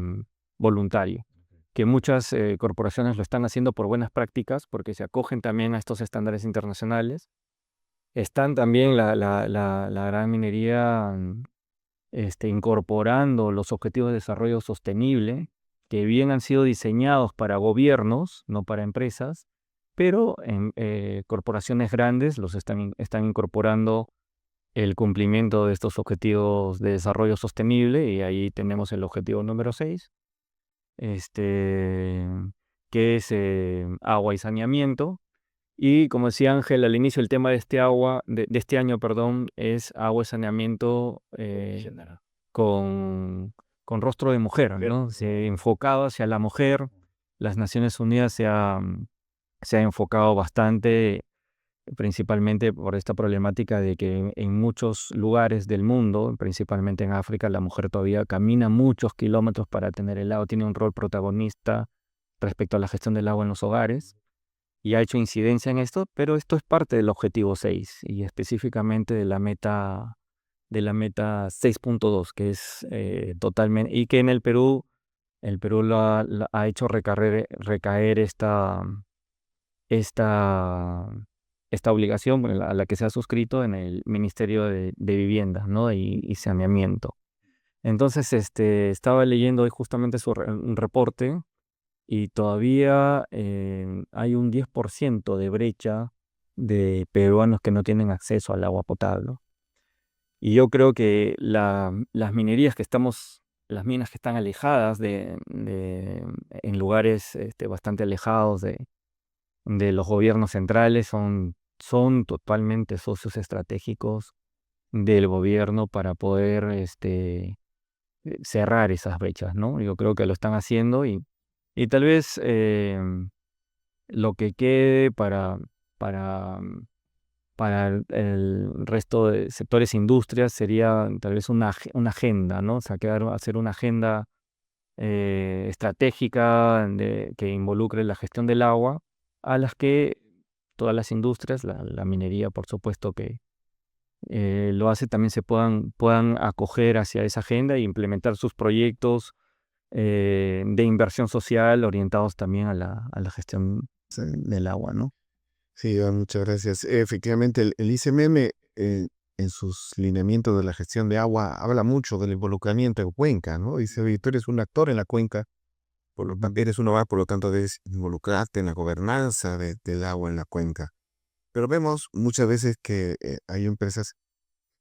voluntario. que muchas corporaciones lo están haciendo por buenas prácticas, porque se acogen también a estos estándares internacionales. Están también la gran minería incorporando los objetivos de desarrollo sostenible, que bien han sido diseñados para gobiernos, no para empresas, pero en corporaciones grandes los están incorporando el cumplimiento de estos objetivos de desarrollo sostenible, y ahí tenemos el objetivo número 6, que es agua y saneamiento. Y como decía Ángel al inicio, el tema de de este año, perdón, es agua y saneamiento con, con rostro de mujer, ¿no? Enfocado hacia la mujer. Las Naciones Unidas se ha enfocado bastante, principalmente por esta problemática de que en muchos lugares del mundo, principalmente en África, la mujer todavía camina muchos kilómetros para tener el agua, tiene un rol protagonista respecto a la gestión del agua en los hogares, y ha hecho incidencia en esto, pero esto es parte del objetivo 6 y específicamente de la meta 6.2, que es totalmente, y que en el Perú lo ha hecho recaer esta, esta obligación a la que se ha suscrito en el Ministerio de Vivienda, ¿no? y Saneamiento. Entonces, estaba leyendo hoy justamente un reporte, y todavía hay un 10% de brecha de peruanos que no tienen acceso al agua potable. Y yo creo que las minerías las minas que están alejadas en lugares bastante alejados de los gobiernos centrales, son totalmente socios estratégicos del gobierno para poder cerrar esas brechas, ¿no? Yo creo que lo están haciendo, y tal vez lo que quede para, para el resto de sectores e industrias sería tal vez una agenda, ¿no? O sea, hacer una agenda estratégica que involucre la gestión del agua, a las que todas las industrias, la minería por supuesto que lo hace, también se puedan acoger hacia esa agenda e implementar sus proyectos de inversión social orientados también a la gestión del agua, ¿no? Sí, Iván, muchas gracias. Efectivamente, el ICMM, en sus lineamientos de la gestión de agua, habla mucho del involucramiento en cuenca, ¿no? Dice: "Oye, tú eres un actor en la cuenca, por lo tanto eres un hogar, por lo tanto debes involucrarte en la gobernanza del agua en la cuenca". Pero vemos muchas veces que hay empresas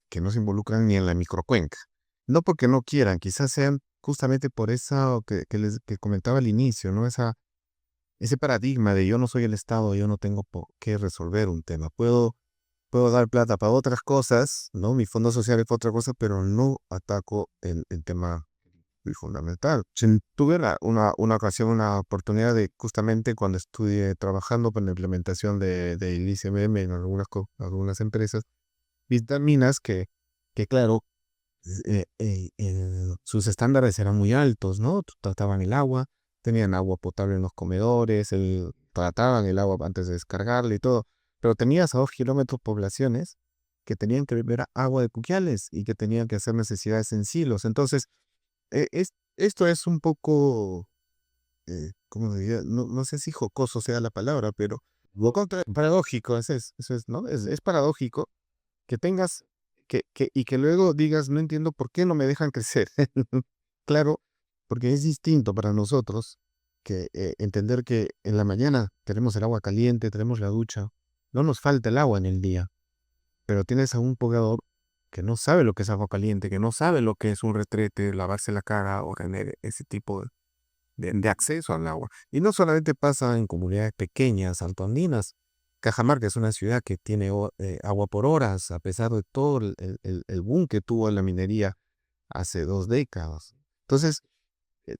que no se involucran ni en la microcuenca. No porque no quieran, quizás sean justamente por eso que comentaba al inicio, ¿no? Ese paradigma de yo no soy el Estado, yo no tengo por qué resolver un tema. Puedo dar plata para otras cosas, ¿no? Mi fondo social es para otra cosa, pero no ataco el tema fundamental. Tuve una ocasión, una oportunidad de, justamente cuando estudié trabajando con la implementación del ICMM en algunas empresas, visitar minas que claro, sus estándares eran muy altos, ¿no? Trataban el agua, tenían agua potable en los comedores, trataban el agua antes de descargarla y todo, pero tenías a 2 kilómetros poblaciones que tenían que beber agua de Puquiales y que tenían que hacer necesidades en silos. Entonces, esto es un poco, ¿cómo diría? No sé si jocoso sea la palabra, pero paradójico, eso es, ¿no? Es paradójico que tengas y que luego digas: "No entiendo por qué no me dejan crecer". Claro, porque es distinto para nosotros que entender que en la mañana tenemos el agua caliente, tenemos la ducha, no nos falta el agua en el día, pero tienes a un poblador que no sabe lo que es agua caliente, que no sabe lo que es un retrete, lavarse la cara o tener ese tipo de acceso al agua. Y no solamente pasa en comunidades pequeñas, altoandinas. Cajamarca es una ciudad que tiene agua por horas, a pesar de todo el boom que tuvo la minería hace 2 décadas. Entonces,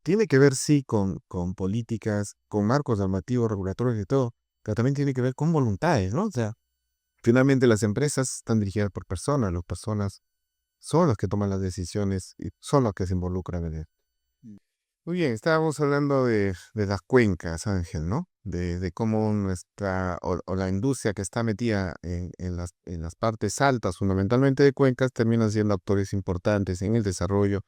tiene que ver, sí, con políticas, con marcos normativos, regulatorios y todo, pero también tiene que ver con voluntades, ¿no? O sea, finalmente las empresas están dirigidas por personas, las personas son las que toman las decisiones y son las que se involucran en esto. Muy bien, estábamos hablando de las cuencas, Ángel, ¿no? De cómo o la industria que está metida en las partes altas, fundamentalmente de cuencas, terminan siendo actores importantes en el desarrollo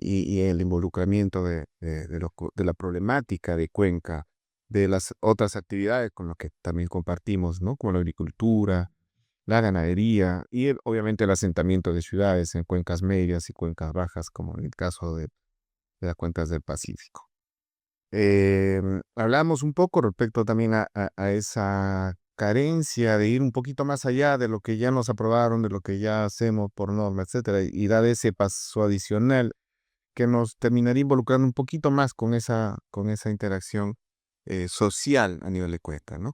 y el involucramiento de la problemática de Cuenca, de las otras actividades con las que también compartimos, ¿no? Como la agricultura, la ganadería y obviamente el asentamiento de ciudades en cuencas medias y cuencas bajas, como en el caso de las cuencas del Pacífico. Hablamos un poco respecto también a esa carencia de ir un poquito más allá de lo que ya nos aprobaron, de lo que ya hacemos por norma, etcétera, y dar ese paso adicional que nos terminaría involucrando un poquito más con esa interacción social a nivel de Cuenca, ¿no?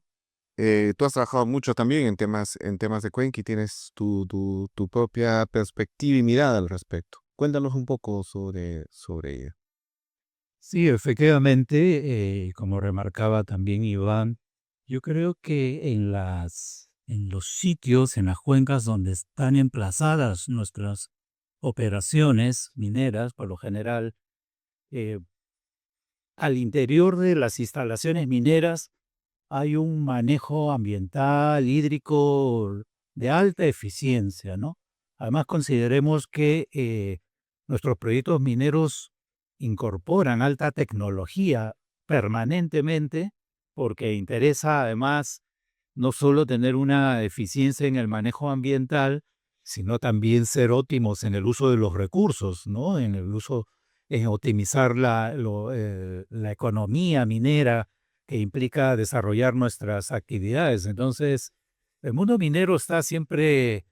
Tú has trabajado mucho también en temas de Cuenca y tienes tu propia perspectiva y mirada al respecto. Cuéntanos un poco sobre ella. Sí, efectivamente, como remarcaba también Iván, yo creo que en los sitios, en las cuencas donde están emplazadas nuestras operaciones mineras, por lo general, eh, al interior de las instalaciones mineras hay un manejo ambiental, hídrico de alta eficiencia, ¿no? Además, consideremos que nuestros proyectos mineros incorporan alta tecnología permanentemente porque interesa además no solo tener una eficiencia en el manejo ambiental, sino también ser óptimos en el uso de los recursos, ¿no? En el uso, en optimizar la economía minera que implica desarrollar nuestras actividades. Entonces, el mundo minero está siempre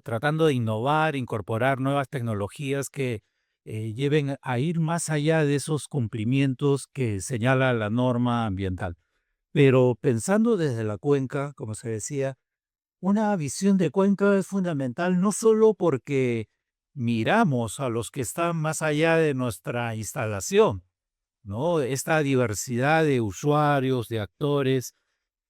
tratando de innovar, incorporar nuevas tecnologías que lleven a ir más allá de esos cumplimientos que señala la norma ambiental. Pero pensando desde la cuenca, como se decía, una visión de cuenca es fundamental no solo porque miramos a los que están más allá de nuestra instalación, ¿no? Esta diversidad de usuarios, de actores,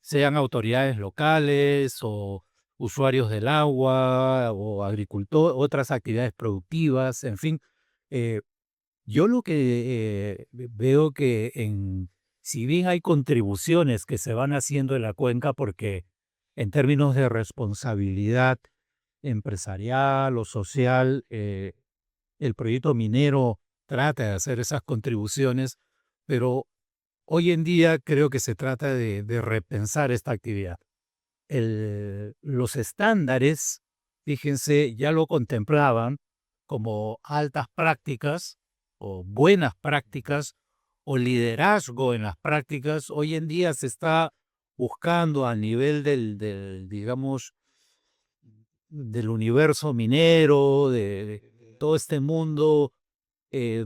sean autoridades locales o usuarios del agua o agricultores, otras actividades productivas, en fin. eh, yo lo que veo que si bien hay contribuciones que se van haciendo en la cuenca, porque en términos de responsabilidad empresarial o social, el proyecto minero trata de hacer esas contribuciones, pero hoy en día creo que se trata de repensar esta actividad. Los estándares, fíjense, ya lo contemplaban como altas prácticas o buenas prácticas o liderazgo en las prácticas. Hoy en día se está buscando a nivel digamos, del universo minero, de todo este mundo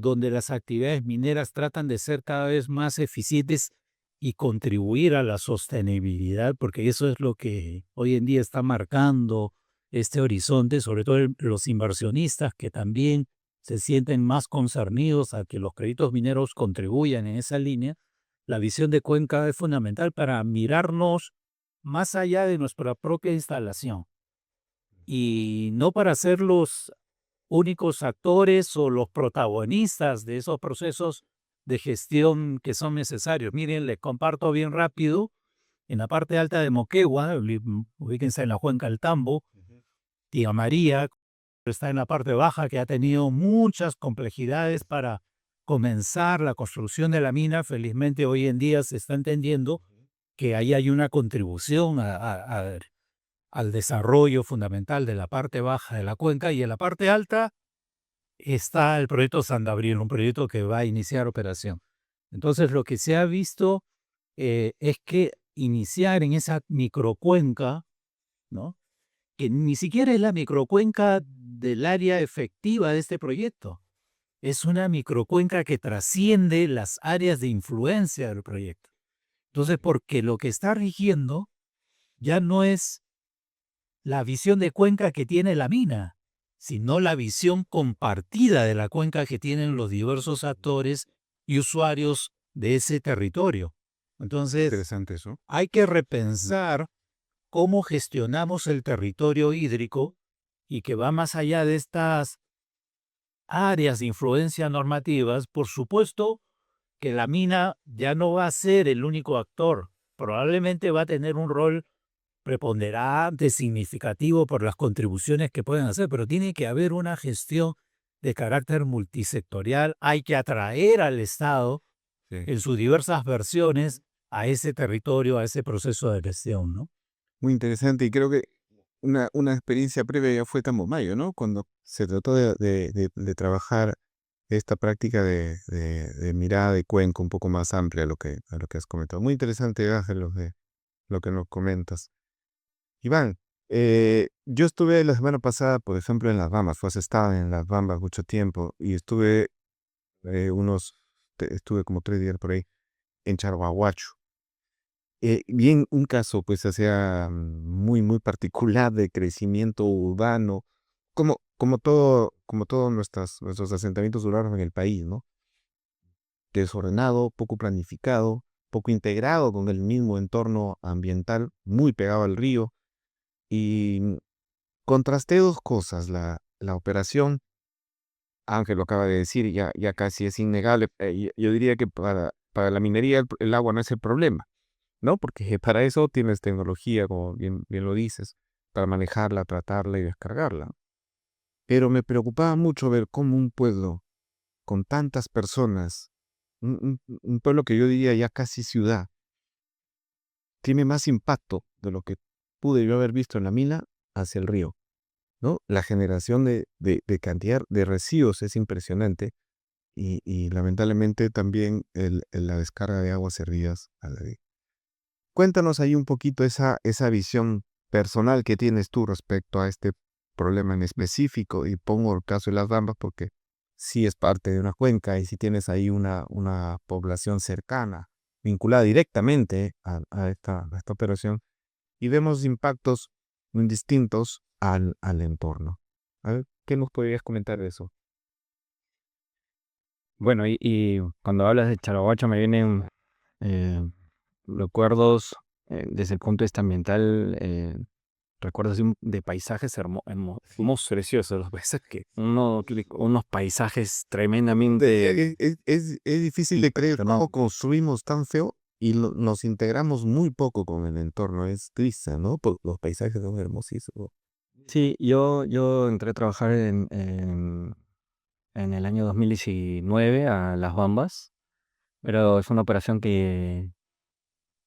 donde las actividades mineras tratan de ser cada vez más eficientes y contribuir a la sostenibilidad, porque eso es lo que hoy en día está marcando este horizonte, sobre todo los inversionistas que también se sienten más concernidos a que los créditos mineros contribuyan en esa línea. La visión de Cuenca es fundamental para mirarnos más allá de nuestra propia instalación y no para ser los únicos actores o los protagonistas de esos procesos de gestión que son necesarios. Miren, les comparto bien rápido, en la parte alta de Moquegua, ubíquense en la Cuenca del Tambo, Tía María está en la parte baja que ha tenido muchas complejidades para comenzar la construcción de la mina. Felizmente hoy en día se está entendiendo que ahí hay una contribución al desarrollo fundamental de la parte baja de la cuenca, y en la parte alta está el proyecto San Gabriel, un proyecto que va a iniciar operación. Entonces, lo que se ha visto es que iniciar en esa microcuenca, ¿no? Que ni siquiera es la microcuenca del área efectiva de este proyecto, es una microcuenca que trasciende las áreas de influencia del proyecto. Entonces, porque lo que está rigiendo ya no es la visión de cuenca que tiene la mina, sino la visión compartida de la cuenca que tienen los diversos actores y usuarios de ese territorio. Entonces, Interesante eso. hay que repensar cómo gestionamos el territorio hídrico y que va más allá de estas áreas de influencia normativas. Por supuesto que la mina ya no va a ser el único actor, probablemente va a tener un rol preponderante, significativo por las contribuciones que pueden hacer, pero tiene que haber una gestión de carácter multisectorial. Hay que atraer al Estado en sus diversas versiones a ese territorio, a ese proceso de gestión, ¿no? Muy interesante, y creo que una experiencia previa ya fue Tambomayo, ¿no? Cuando se trató de trabajar esta práctica de mirada de cuenco un poco más amplia a lo que has comentado. Muy interesante, Ángel, lo que nos comentas. Iván, yo estuve la semana pasada, por ejemplo, en Las Bambas. Has estado en Las Bambas mucho tiempo y estuve estuve como 3 días por ahí en Charhuahuacho. Bien, un caso, pues, o sea, muy, muy particular de crecimiento urbano, como todos nuestros asentamientos urbanos en el país, ¿no? Desordenado, poco planificado, poco integrado con el mismo entorno ambiental, muy pegado al río. Y contrasté dos cosas, la operación, Ángel lo acaba de decir, ya casi es innegable. Yo diría que para la minería el agua no es el problema, ¿no? Porque para eso tienes tecnología, como bien lo dices, para manejarla, tratarla y descargarla. Pero me preocupaba mucho ver cómo un pueblo con tantas personas, un pueblo que yo diría ya casi ciudad, tiene más impacto de lo que pude yo haber visto en la mina hacia el río, ¿no? La generación de cantidad de residuos es impresionante y lamentablemente también la descarga de aguas servidas a la vid. Cuéntanos ahí un poquito esa visión personal que tienes tú respecto a este problema en específico, y pongo el caso de Las Bambas porque sí es parte de una cuenca y si tienes ahí una población cercana, vinculada directamente a esta operación, y vemos impactos muy distintos al entorno. A ver, ¿qué nos podrías comentar de eso? Bueno, y cuando hablas de Charaguacho me vienen eh, recuerdos desde el punto de vista ambiental, recuerdos de paisajes hermosos, preciosos, los paisajes unos paisajes tremendamente Es difícil de creer cómo hermosos. construimos tan feo y nos integramos muy poco con el entorno. Es triste, ¿no? Los paisajes son hermosísimos. Sí, yo entré a trabajar en el año 2019 a Las Bambas, pero es una operación que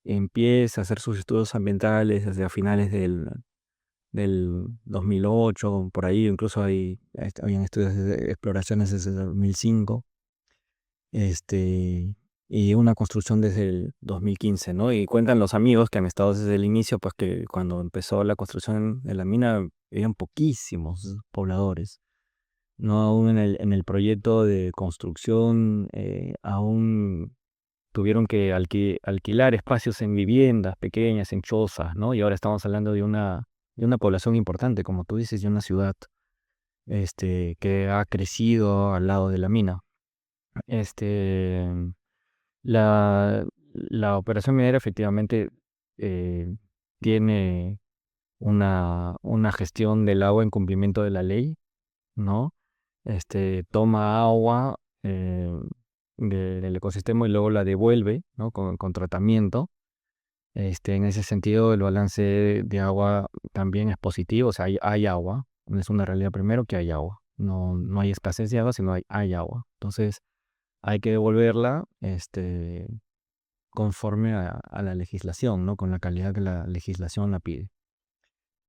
empieza a hacer sus estudios ambientales desde a finales del 2008, por ahí, incluso habían estudios de exploraciones desde el 2005, y una construcción desde el 2015, ¿no? Y cuentan los amigos que han estado desde el inicio, pues que cuando empezó la construcción de la mina, habían poquísimos pobladores. No, aún en el proyecto de construcción, aún tuvieron que alquilar espacios en viviendas pequeñas, en chozas, ¿no? Y ahora estamos hablando de una población importante, como tú dices, de una ciudad, que ha crecido al lado de la mina. Este, la operación minera efectivamente eh, tiene una gestión del agua en cumplimiento de la ley, ¿no? Toma agua del ecosistema y luego la devuelve, ¿no? Con tratamiento. En ese sentido, el balance de agua también es positivo, o sea, hay agua. Es una realidad primero que hay agua. No hay escasez de agua, sino hay agua. Entonces, hay que devolverla conforme a la legislación, ¿no? Con la calidad que la legislación la pide.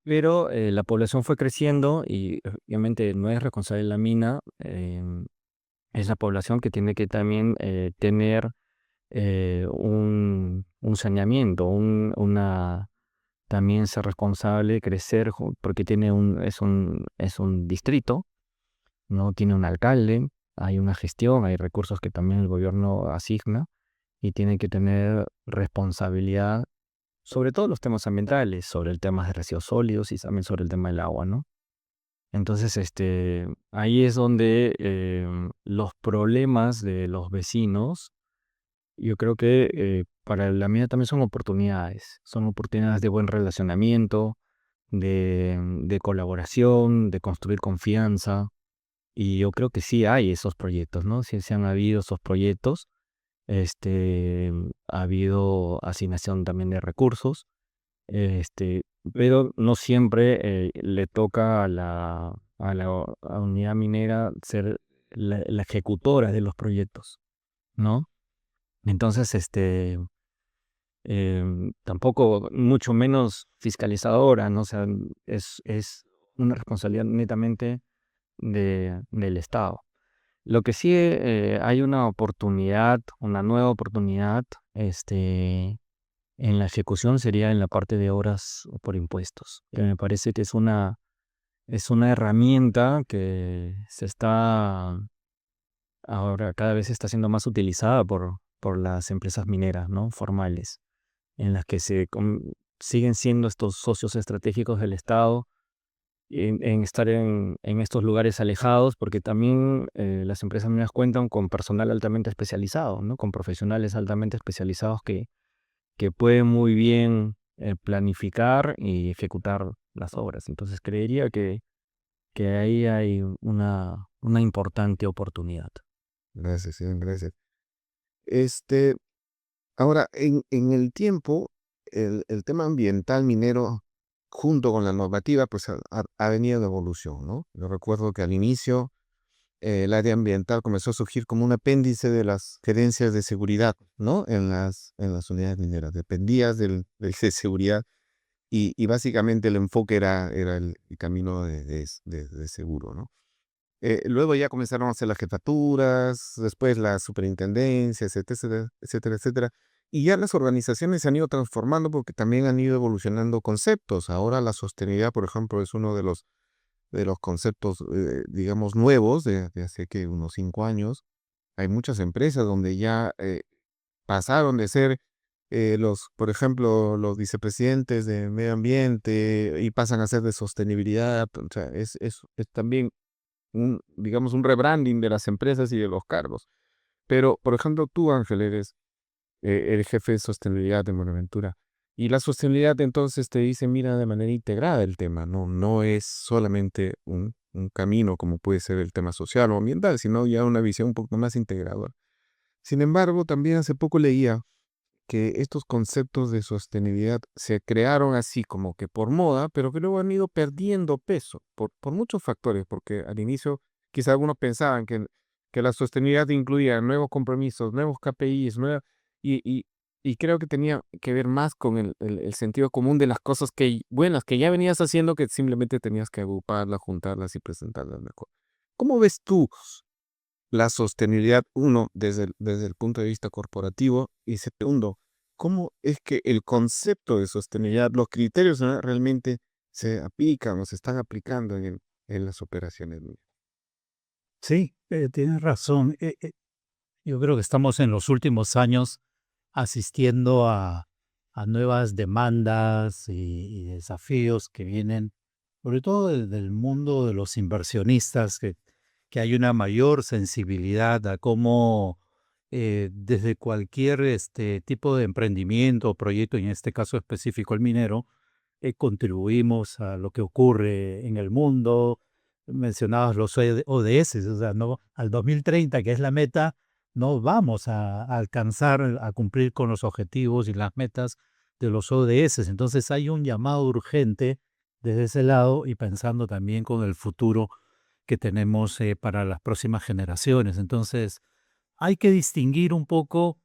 Pero la población fue creciendo y obviamente no es responsable de la mina, es la población que tiene que también tener un saneamiento, también ser responsable, crecer, porque es un distrito, no tiene un alcalde, hay una gestión, hay recursos que también el gobierno asigna y tiene que tener responsabilidad sobre todos los temas ambientales, sobre el tema de residuos sólidos y también sobre el tema del agua, ¿no? Entonces, ahí es donde los problemas de los vecinos, yo creo que para la mina también son oportunidades de buen relacionamiento, de colaboración, de construir confianza, y yo creo que sí hay esos proyectos, ¿no? Sí, sí han habido esos proyectos, ha habido asignación también de recursos, este, pero no siempre le toca a a unidad minera ser la ejecutora de los proyectos, ¿no? Entonces, tampoco, mucho menos fiscalizadora, ¿no? O sea, es una responsabilidad netamente del Estado. Lo que sí, hay una oportunidad, una nueva oportunidad, en la ejecución sería en la parte de obras por impuestos, que me parece que es una herramienta que ahora cada vez está siendo más utilizada por las empresas mineras, ¿no? Formales, en las que siguen siendo estos socios estratégicos del Estado en estar en estos lugares alejados, porque también las empresas mineras cuentan con personal altamente especializado, ¿no? Con profesionales altamente especializados que pueden muy bien planificar y ejecutar las obras. Entonces creería que ahí hay una importante oportunidad. Gracias, Iván, gracias. Este, Ahora, en el tiempo, el tema ambiental minero, junto con la normativa, pues ha venido de evolución, ¿no? Yo recuerdo que al inicio el área ambiental comenzó a surgir como un apéndice de las gerencias de seguridad, ¿no? En las unidades mineras. Dependías del de seguridad y básicamente el enfoque era el camino de seguro, ¿no? Luego ya comenzaron a hacer las jefaturas, después las superintendencias, etcétera, etcétera, etcétera. Y ya las organizaciones se han ido transformando porque también han ido evolucionando conceptos. Ahora la sostenibilidad, por ejemplo, es uno de los conceptos, digamos, nuevos de hace que unos 5 años. Hay muchas empresas donde ya pasaron de ser por ejemplo, los vicepresidentes de medio ambiente y pasan a ser de sostenibilidad. O sea, es también digamos, un rebranding de las empresas y de los cargos. Pero, por ejemplo, tú, Ángel, eres el jefe de sostenibilidad de Buenaventura. Y la sostenibilidad entonces te dice, mira de manera integrada el tema, no es solamente un camino como puede ser el tema social o ambiental, sino ya una visión un poco más integradora. Sin embargo, también hace poco leía que estos conceptos de sostenibilidad se crearon así como que por moda, pero que luego han ido perdiendo peso por muchos factores, porque al inicio quizá algunos pensaban que la sostenibilidad incluía nuevos compromisos, nuevos KPIs, y, y creo que tenía que ver más con el sentido común de las cosas buenas que ya venías haciendo, que simplemente tenías que agruparlas, juntarlas y presentarlas mejor. ¿Cómo ves tú la sostenibilidad, uno, desde el punto de vista corporativo, y segundo, cómo es que el concepto de sostenibilidad, los criterios, ¿no?, realmente se aplican o se están aplicando en las operaciones mineras? Sí, tienes razón. Yo creo que estamos en los últimos años asistiendo a nuevas demandas y desafíos que vienen, sobre todo del mundo de los inversionistas, que hay una mayor sensibilidad a cómo desde cualquier tipo de emprendimiento o proyecto, y en este caso específico el minero, contribuimos a lo que ocurre en el mundo. Mencionabas los ODS, o sea, no, al 2030, que es la meta, no vamos a alcanzar, a cumplir con los objetivos y las metas de los ODS. Entonces hay un llamado urgente desde ese lado y pensando también con el futuro que tenemos para las próximas generaciones. Entonces hay que distinguir un poco.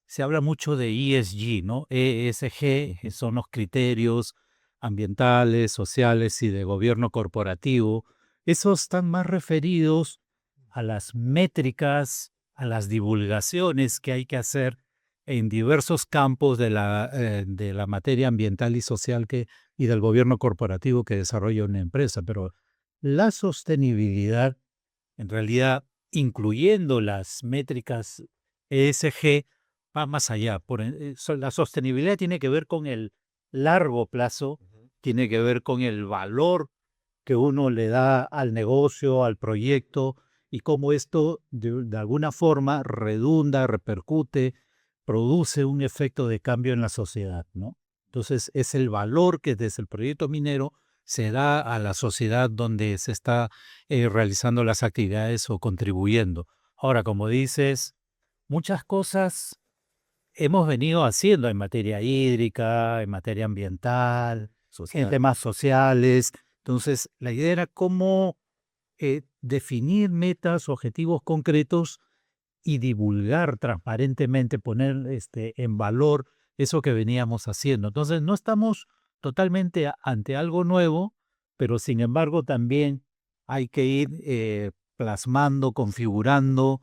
Se habla mucho de ESG, ¿no? ESG, que son los criterios ambientales, sociales y de gobierno corporativo. Esos están más referidos a las métricas, a las divulgaciones que hay que hacer en diversos campos de la materia ambiental y social y del gobierno corporativo que desarrolla una empresa. Pero la sostenibilidad, en realidad, incluyendo las métricas ESG, va más allá. La sostenibilidad tiene que ver con el largo plazo, tiene que ver con el valor que uno le da al negocio, al proyecto, y cómo esto de alguna forma redunda, repercute, produce un efecto de cambio en la sociedad, ¿no? Entonces es el valor que desde el proyecto minero se da a la sociedad donde se está realizando las actividades o contribuyendo. Ahora, como dices, muchas cosas hemos venido haciendo en materia hídrica, en materia ambiental, en Social. temas sociales. Entonces, la idea era cómo definir metas, objetivos concretos y divulgar transparentemente, poner en valor eso que veníamos haciendo. Entonces, no estamos totalmente ante algo nuevo, pero sin embargo también hay que ir plasmando, configurando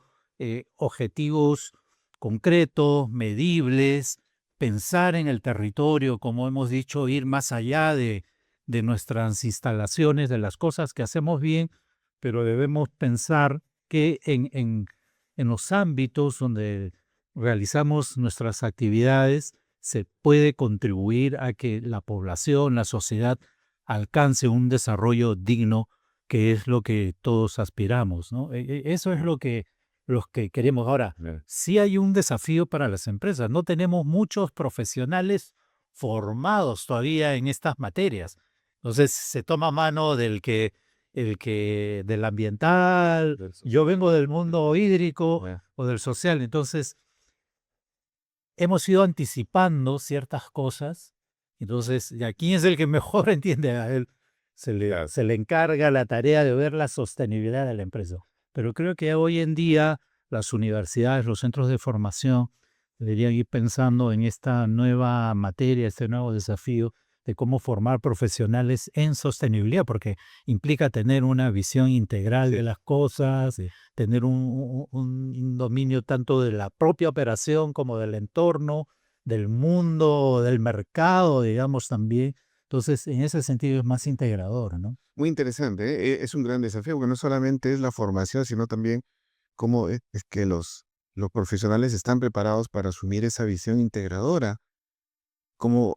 objetivos concretos, medibles, pensar en el territorio, como hemos dicho, ir más allá de nuestras instalaciones, de las cosas que hacemos bien, pero debemos pensar que en los ámbitos donde realizamos nuestras actividades se puede contribuir a que la población, la sociedad, alcance un desarrollo digno, que es lo que todos aspiramos, ¿no? Eso es lo que los que queremos. Ahora, sí hay un desafío para las empresas. No tenemos muchos profesionales formados todavía en estas materias. Entonces se toma mano del ambiental. Yo vengo del mundo hídrico o del social. Entonces hemos ido anticipando ciertas cosas. Entonces, ¿y a quién es el que mejor entiende? A él se le encarga la tarea de ver la sostenibilidad de la empresa. Pero creo que hoy en día las universidades, los centros de formación deberían ir pensando en esta nueva materia, este nuevo desafío de cómo formar profesionales en sostenibilidad, porque implica tener una visión integral de las cosas, tener un dominio tanto de la propia operación como del entorno, del mundo, del mercado, digamos, también. Entonces, en ese sentido es más integrador, ¿no? Muy interesante, ¿eh? Es un gran desafío, porque no solamente es la formación, sino también cómo es que los profesionales están preparados para asumir esa visión integradora, cómo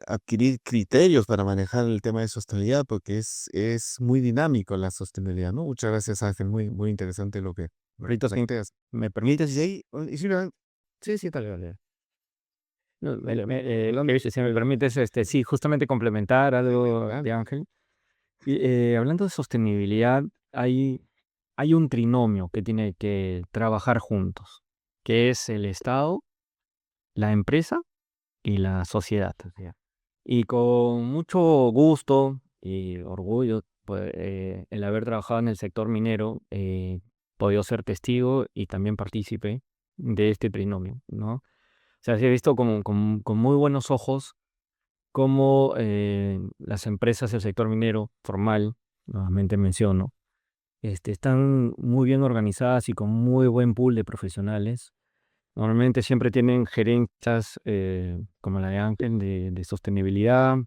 adquirir criterios para manejar el tema de sostenibilidad, porque es muy dinámico la sostenibilidad, ¿no? Muchas gracias, Ángel, muy interesante lo que Ahorita sí, planteas. ¿me permites? Y de ahí, y si no, Sí, sí, tal vez. No, si me permites, sí, justamente complementar algo de Ángel. Y, hablando de sostenibilidad, hay un trinomio que tiene que trabajar juntos, que es el Estado, la empresa y la sociedad. Y con mucho gusto y orgullo, pues, el haber trabajado en el sector minero, podido ser testigo y también partícipe de este trinomio, ¿no? O sea, sí he visto con muy buenos ojos cómo las empresas del sector minero formal, nuevamente menciono, están muy bien organizadas y con muy buen pool de profesionales. Normalmente siempre tienen gerencias como la de Ángel de sostenibilidad,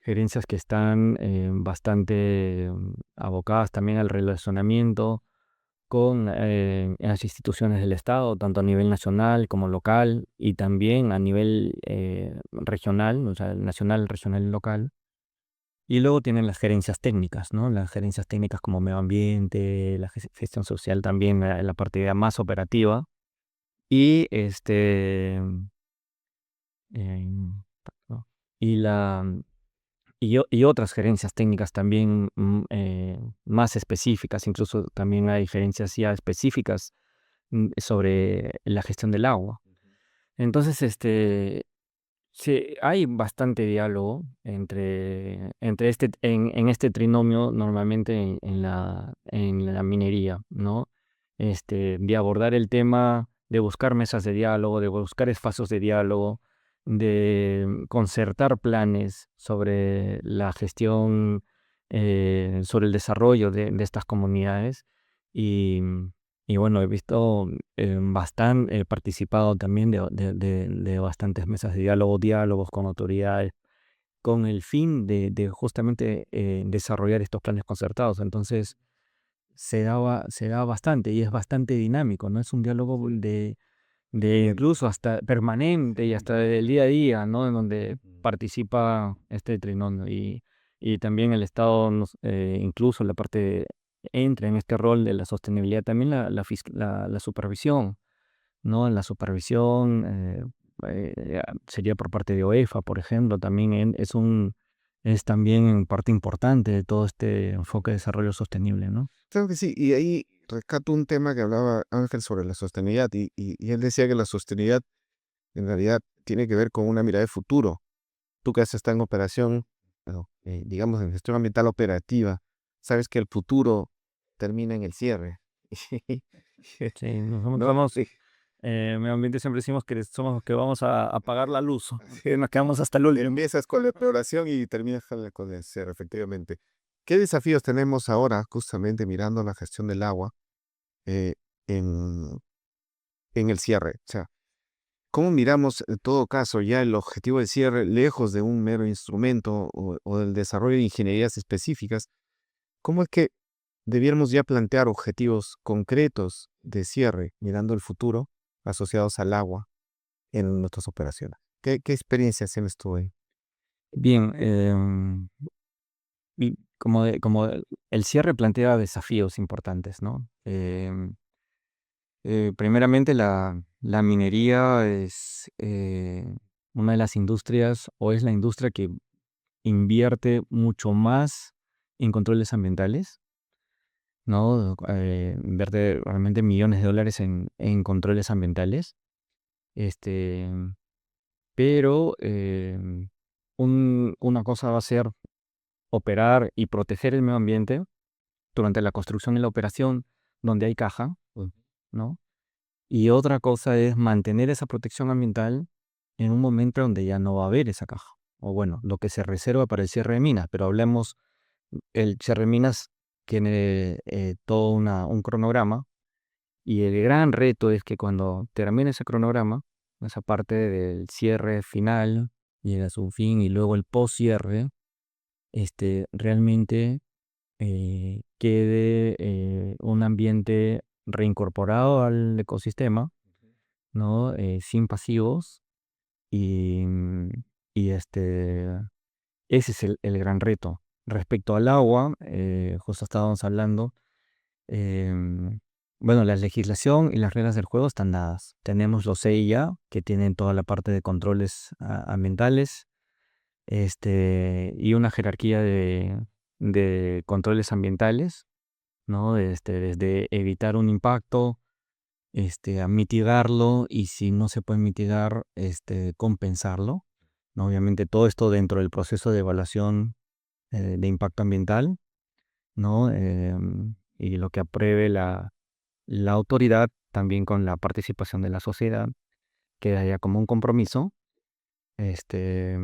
gerencias que están bastante abocadas también al relacionamiento con las instituciones del Estado, tanto a nivel nacional como local y también a nivel regional, o sea, nacional, regional y local. Y luego tienen las gerencias técnicas, ¿no? Las gerencias técnicas como medio ambiente, la gestión social también, la parte ya más operativa. Y em, ¿no? y la y otras gerencias técnicas también más específicas, incluso también hay gerencias ya específicas sobre la gestión del agua. Entonces, sí, hay bastante diálogo entre en este trinomio normalmente en la minería, ¿no? De abordar el tema, de buscar mesas de diálogo, de buscar espacios de diálogo, de concertar planes sobre la gestión, sobre el desarrollo de estas comunidades. Y, y bueno, he visto he participado también de bastantes mesas de diálogo, diálogos con autoridades, con el fin de justamente desarrollar estos planes concertados. Entonces, se da bastante y es bastante dinámico, ¿no? Es un diálogo de incluso hasta permanente y hasta del día a día, ¿no? En donde participa este trinomio y también el Estado, incluso la parte entra en este rol de la sostenibilidad, también la supervisión, ¿no? La supervisión sería por parte de OEFA, por ejemplo, también es también parte importante de todo este enfoque de desarrollo sostenible, ¿no? claro que sí, y ahí rescato un tema que hablaba Ángel sobre la sostenibilidad, y él decía que la sostenibilidad en realidad tiene que ver con una mirada de futuro. Tú que has estado en operación, bueno, digamos en gestión ambiental operativa, sabes que el futuro termina en el cierre. Sí, ¿No? somos, Sí. medio ambiente siempre decimos que somos los que vamos a apagar la luz. Sí, nos quedamos hasta el último. Empiezas con la exploración y terminas con el cierre, efectivamente. ¿Qué desafíos tenemos ahora, justamente mirando la gestión del agua eh, en, en el cierre? O sea, ¿cómo miramos en todo caso ya el objetivo del cierre lejos de un mero instrumento o del desarrollo de ingenierías específicas? ¿Cómo es que debiéramos ya plantear objetivos concretos de cierre mirando el futuro asociados al agua en nuestras operaciones? ¿Qué experiencias tienes tú ahí? Bien, y como el cierre plantea desafíos importantes, ¿no? Primeramente, la minería es una de las industrias, o es la industria que invierte mucho más en controles ambientales, ¿no? Invierte realmente millones de dólares en controles ambientales. Este, pero una cosa va a ser operar y proteger el medio ambiente durante la construcción y la operación donde hay caja, ¿no? Y otra cosa es mantener esa protección ambiental en un momento donde ya no va a haber esa caja. O bueno, lo que se reserva para el cierre de minas. Pero hablemos, el cierre de minas tiene todo un cronograma. Y el gran reto es que cuando termine ese cronograma, esa parte del cierre final, llega a su fin y luego el post-cierre, realmente quede un ambiente reincorporado al ecosistema, ¿no? Sin pasivos y, y ese es el gran reto. Respecto al agua, justo estábamos hablando, em, bueno, la legislación y las reglas del juego están dadas. Tenemos los EIA, que tienen toda la parte de controles ambientales, y una jerarquía de controles ambientales, ¿no? Desde evitar un impacto, a mitigarlo, y si no se puede mitigar, compensarlo, ¿no? Obviamente todo esto dentro del proceso de evaluación de impacto ambiental, ¿no? Y lo que apruebe la autoridad, también con la participación de la sociedad, queda ya como un compromiso. Este,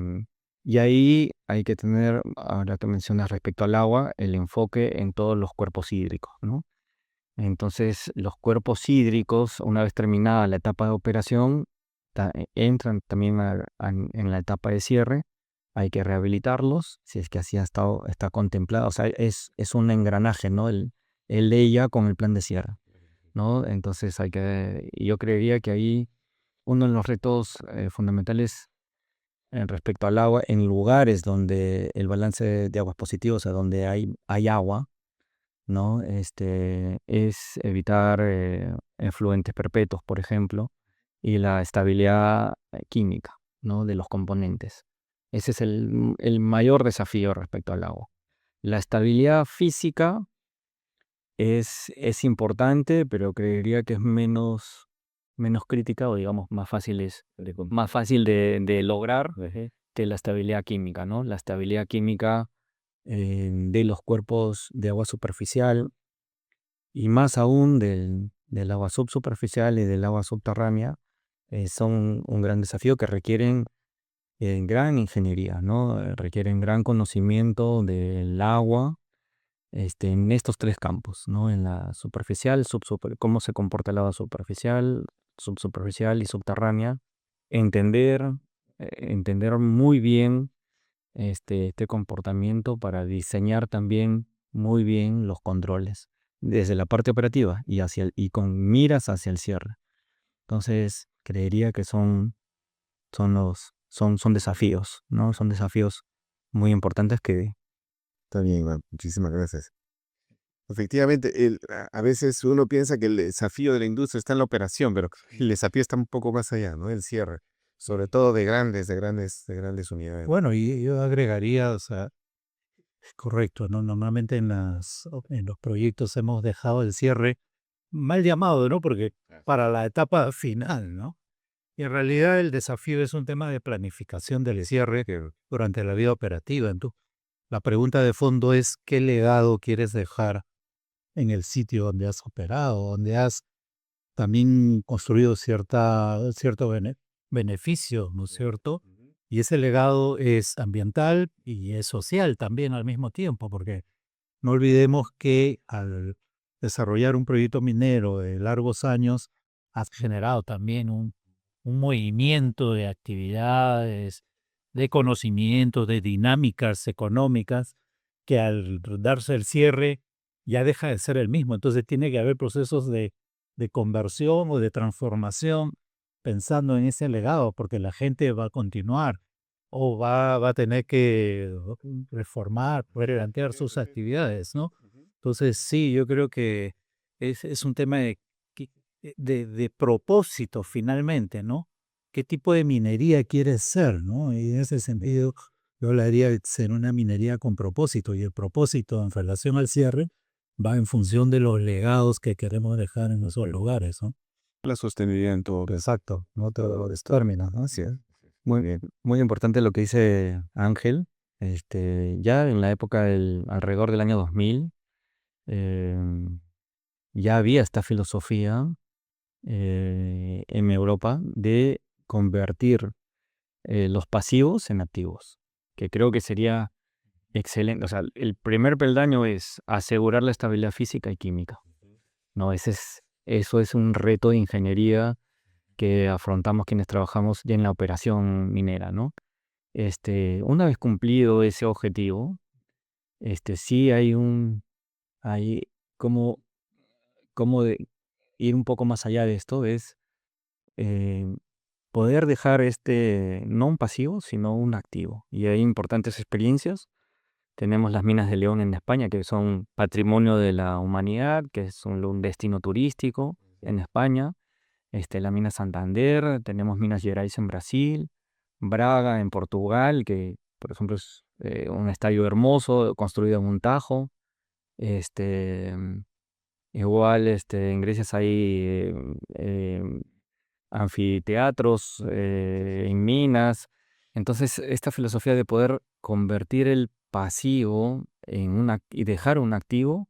y ahí hay que tener, ahora que mencionas respecto al agua, el enfoque en todos los cuerpos hídricos, ¿no? Entonces, los cuerpos hídricos, una vez terminada la etapa de operación, entran también en la etapa de cierre. Hay que rehabilitarlos, si es que así está contemplado. O sea, es un engranaje, ¿no? El EIA con el plan de cierre, ¿no? Entonces, yo creería que ahí uno de los retos fundamentales respecto al agua, en lugares donde el balance de aguas positivo, o sea, donde hay agua, ¿no? Es evitar efluentes perpetuos, por ejemplo, y la estabilidad química, ¿no? De los componentes. Ese es el mayor desafío respecto al agua. La estabilidad física es importante, pero creería que es menos crítica, o digamos más fácil de lograr que la estabilidad química, ¿no? La estabilidad química de los cuerpos de agua superficial, y más aún del agua subsuperficial y del agua subterránea, son un gran desafío que requieren gran ingeniería, ¿no? Requieren gran conocimiento del agua, en estos tres campos, ¿no? En la superficial, cómo se comporta el agua superficial, subsuperficial y subterránea. Entender, entender muy bien este comportamiento para diseñar también muy bien los controles desde la parte operativa y con miras hacia el cierre. Entonces, creería que son desafíos, ¿no? Son desafíos muy importantes que Está bien, Iván. Muchísimas gracias. Efectivamente, a veces uno piensa que el desafío de la industria está en la operación, pero el desafío está un poco más allá, ¿no? El cierre, sobre todo de grandes unidades. Bueno, y yo agregaría, o sea, es correcto, ¿no? Normalmente en los proyectos hemos dejado el cierre mal llamado, ¿no? Porque para la etapa final, ¿no? Y en realidad el desafío es un tema de planificación del cierre durante la vida operativa. Entonces, la pregunta de fondo es, ¿qué legado quieres dejar en el sitio donde has operado, donde has también construido cierto beneficio, ¿no es cierto? Y ese legado es ambiental y es social también al mismo tiempo, porque no olvidemos que al desarrollar un proyecto minero de largos años, has generado también un movimiento de actividades, de conocimientos, de dinámicas económicas, que al darse el cierre ya deja de ser el mismo. Entonces tiene que haber procesos de conversión o de transformación pensando en ese legado, porque la gente va a continuar o va a tener que reformar, replantear sus actividades, ¿no? Entonces, sí, yo creo que es un tema de propósito finalmente, ¿no? ¿Qué tipo de minería quieres ser, no? Y en ese sentido, yo hablaría de ser una minería con propósito, y el propósito en relación al cierre va en función de los legados que queremos dejar en esos lugares, ¿no? La sostenibilidad en todo caso. Exacto, no te lo términos, ¿no? Así es. Muy importante lo que dice Ángel. Ya en la época alrededor del año 2000, ya había esta filosofía en Europa de convertir los pasivos en activos, que creo que sería excelente. O sea, el primer peldaño es asegurar la estabilidad física y química, ¿no? Eso es un reto de ingeniería que afrontamos quienes trabajamos ya en la operación minera, ¿no? Una vez cumplido ese objetivo, sí hay como, ir un poco más allá de esto, es eh, poder dejar no un pasivo, sino un activo. Y hay importantes experiencias. Tenemos las minas de León en España, que son patrimonio de la humanidad, que es un destino turístico en España. La mina Santander, tenemos Minas Gerais en Brasil, Braga en Portugal, que por ejemplo es un estadio hermoso, construido en un tajo. Este, Igual en Grecia hay anfiteatros en minas. Entonces, esta filosofía de poder convertir el pasivo y dejar un activo,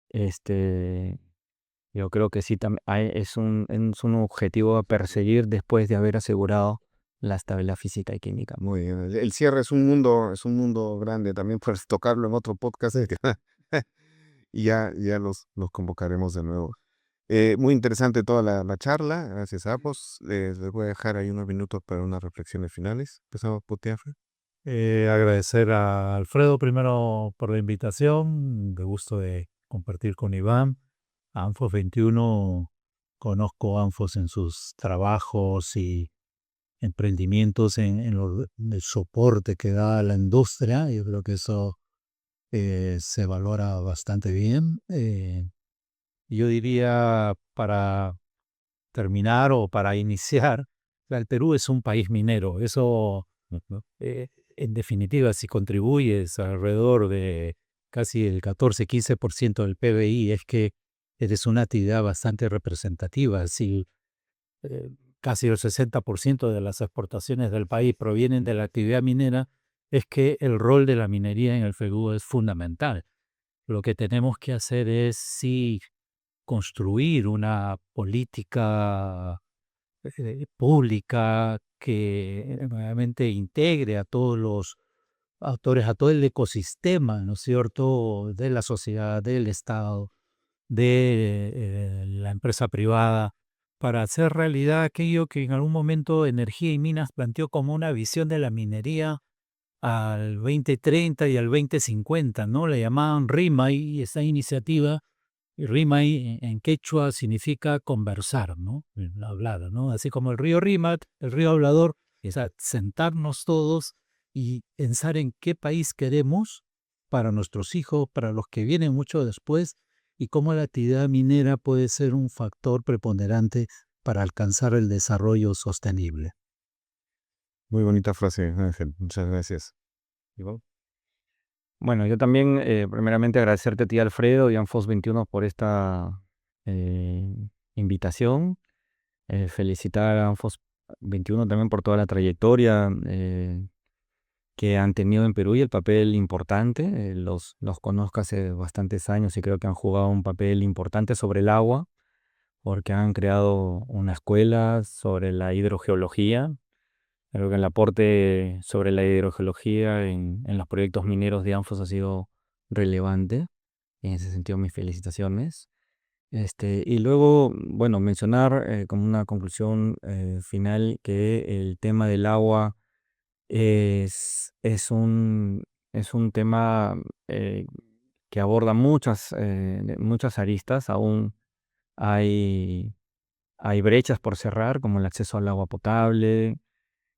este, yo creo que sí es un objetivo a perseguir después de haber asegurado la estabilidad física y química. Muy bien. El cierre es un mundo grande. También puedes tocarlo en otro podcast. Y ya los convocaremos de nuevo. Muy interesante toda la charla. Gracias, Apos. Les voy a dejar ahí unos minutos para unas reflexiones finales. Empezamos por ti, Alfred. Agradecer a Alfredo primero por la invitación, de gusto de compartir con Iván. A Anfos 21, conozco a Anfos en sus trabajos y emprendimientos en el soporte que da a la industria. Yo creo que eso se valora bastante bien. Yo diría, para terminar o para iniciar, el Perú es un país minero. Eso, en definitiva, si contribuyes alrededor de casi el 14-15% del PBI, es que eres una actividad bastante representativa. Si eh, casi el 60% de las exportaciones del país provienen de la actividad minera, es que el rol de la minería en el Perú es fundamental. Lo que tenemos que hacer es sí construir una política pública que realmente integre a todos los actores, a todo el ecosistema, ¿no es cierto?, de la sociedad, del Estado, de la empresa privada, para hacer realidad aquello que en algún momento Energía y Minas planteó como una visión de la minería al 2030 y al 2050, ¿no? Le llamaban RIMA, y esa iniciativa, y Rimay en quechua significa conversar, ¿no? En la hablada, ¿no? Así como el río Rímac, el río hablador, es sentarnos todos y pensar en qué país queremos para nuestros hijos, para los que vienen mucho después, y cómo la actividad minera puede ser un factor preponderante para alcanzar el desarrollo sostenible. Muy bonita frase, Ángel. Muchas gracias. Iván. Bueno, yo también, primeramente, agradecerte a ti, Alfredo, y a Anfos 21 por esta eh, invitación. Felicitar a Anfos 21 también por toda la trayectoria. que han tenido en Perú y el papel importante. Los conozco hace bastantes años y creo que han jugado un papel importante sobre el agua, porque han creado una escuela sobre la hidrogeología. Creo que el aporte sobre la hidrogeología en los proyectos mineros de Anfos ha sido relevante. En ese sentido, mis felicitaciones. Y luego, bueno, mencionar como una conclusión final que el tema del agua es un tema eh, que aborda muchas aristas. Aún hay brechas por cerrar, como el acceso al agua potable,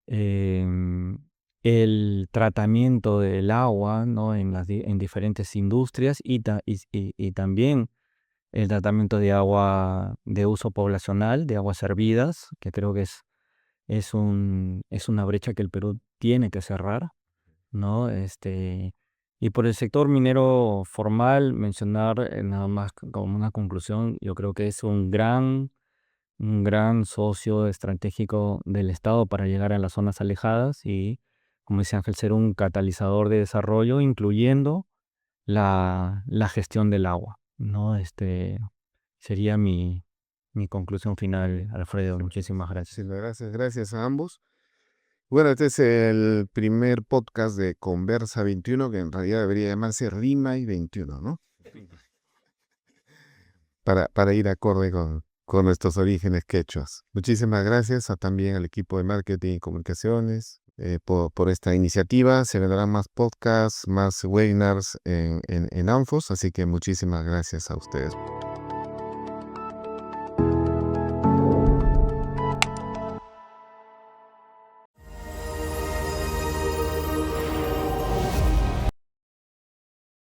em, el tratamiento del agua, ¿no? En diferentes industrias y también el tratamiento de agua de uso poblacional, de aguas servidas, que creo que es una brecha que el Perú tiene que cerrar, ¿no? Y por el sector minero formal, mencionar nada más como una conclusión, yo creo que es un gran socio estratégico del Estado para llegar a las zonas alejadas y, como dice Ángel, ser un catalizador de desarrollo, incluyendo la gestión del agua, ¿no? Sería mi conclusión final, Alfredo. Muchísimas gracias. Gracias a ambos. Bueno, este es el primer podcast de Conversa 21, que en realidad debería llamarse Rima y 21, ¿no? Para ir acorde con nuestros orígenes quechuas. Muchísimas gracias también al equipo de marketing y comunicaciones por esta iniciativa. Se vendrán más podcasts, más webinars en Anfos, así que muchísimas gracias a ustedes.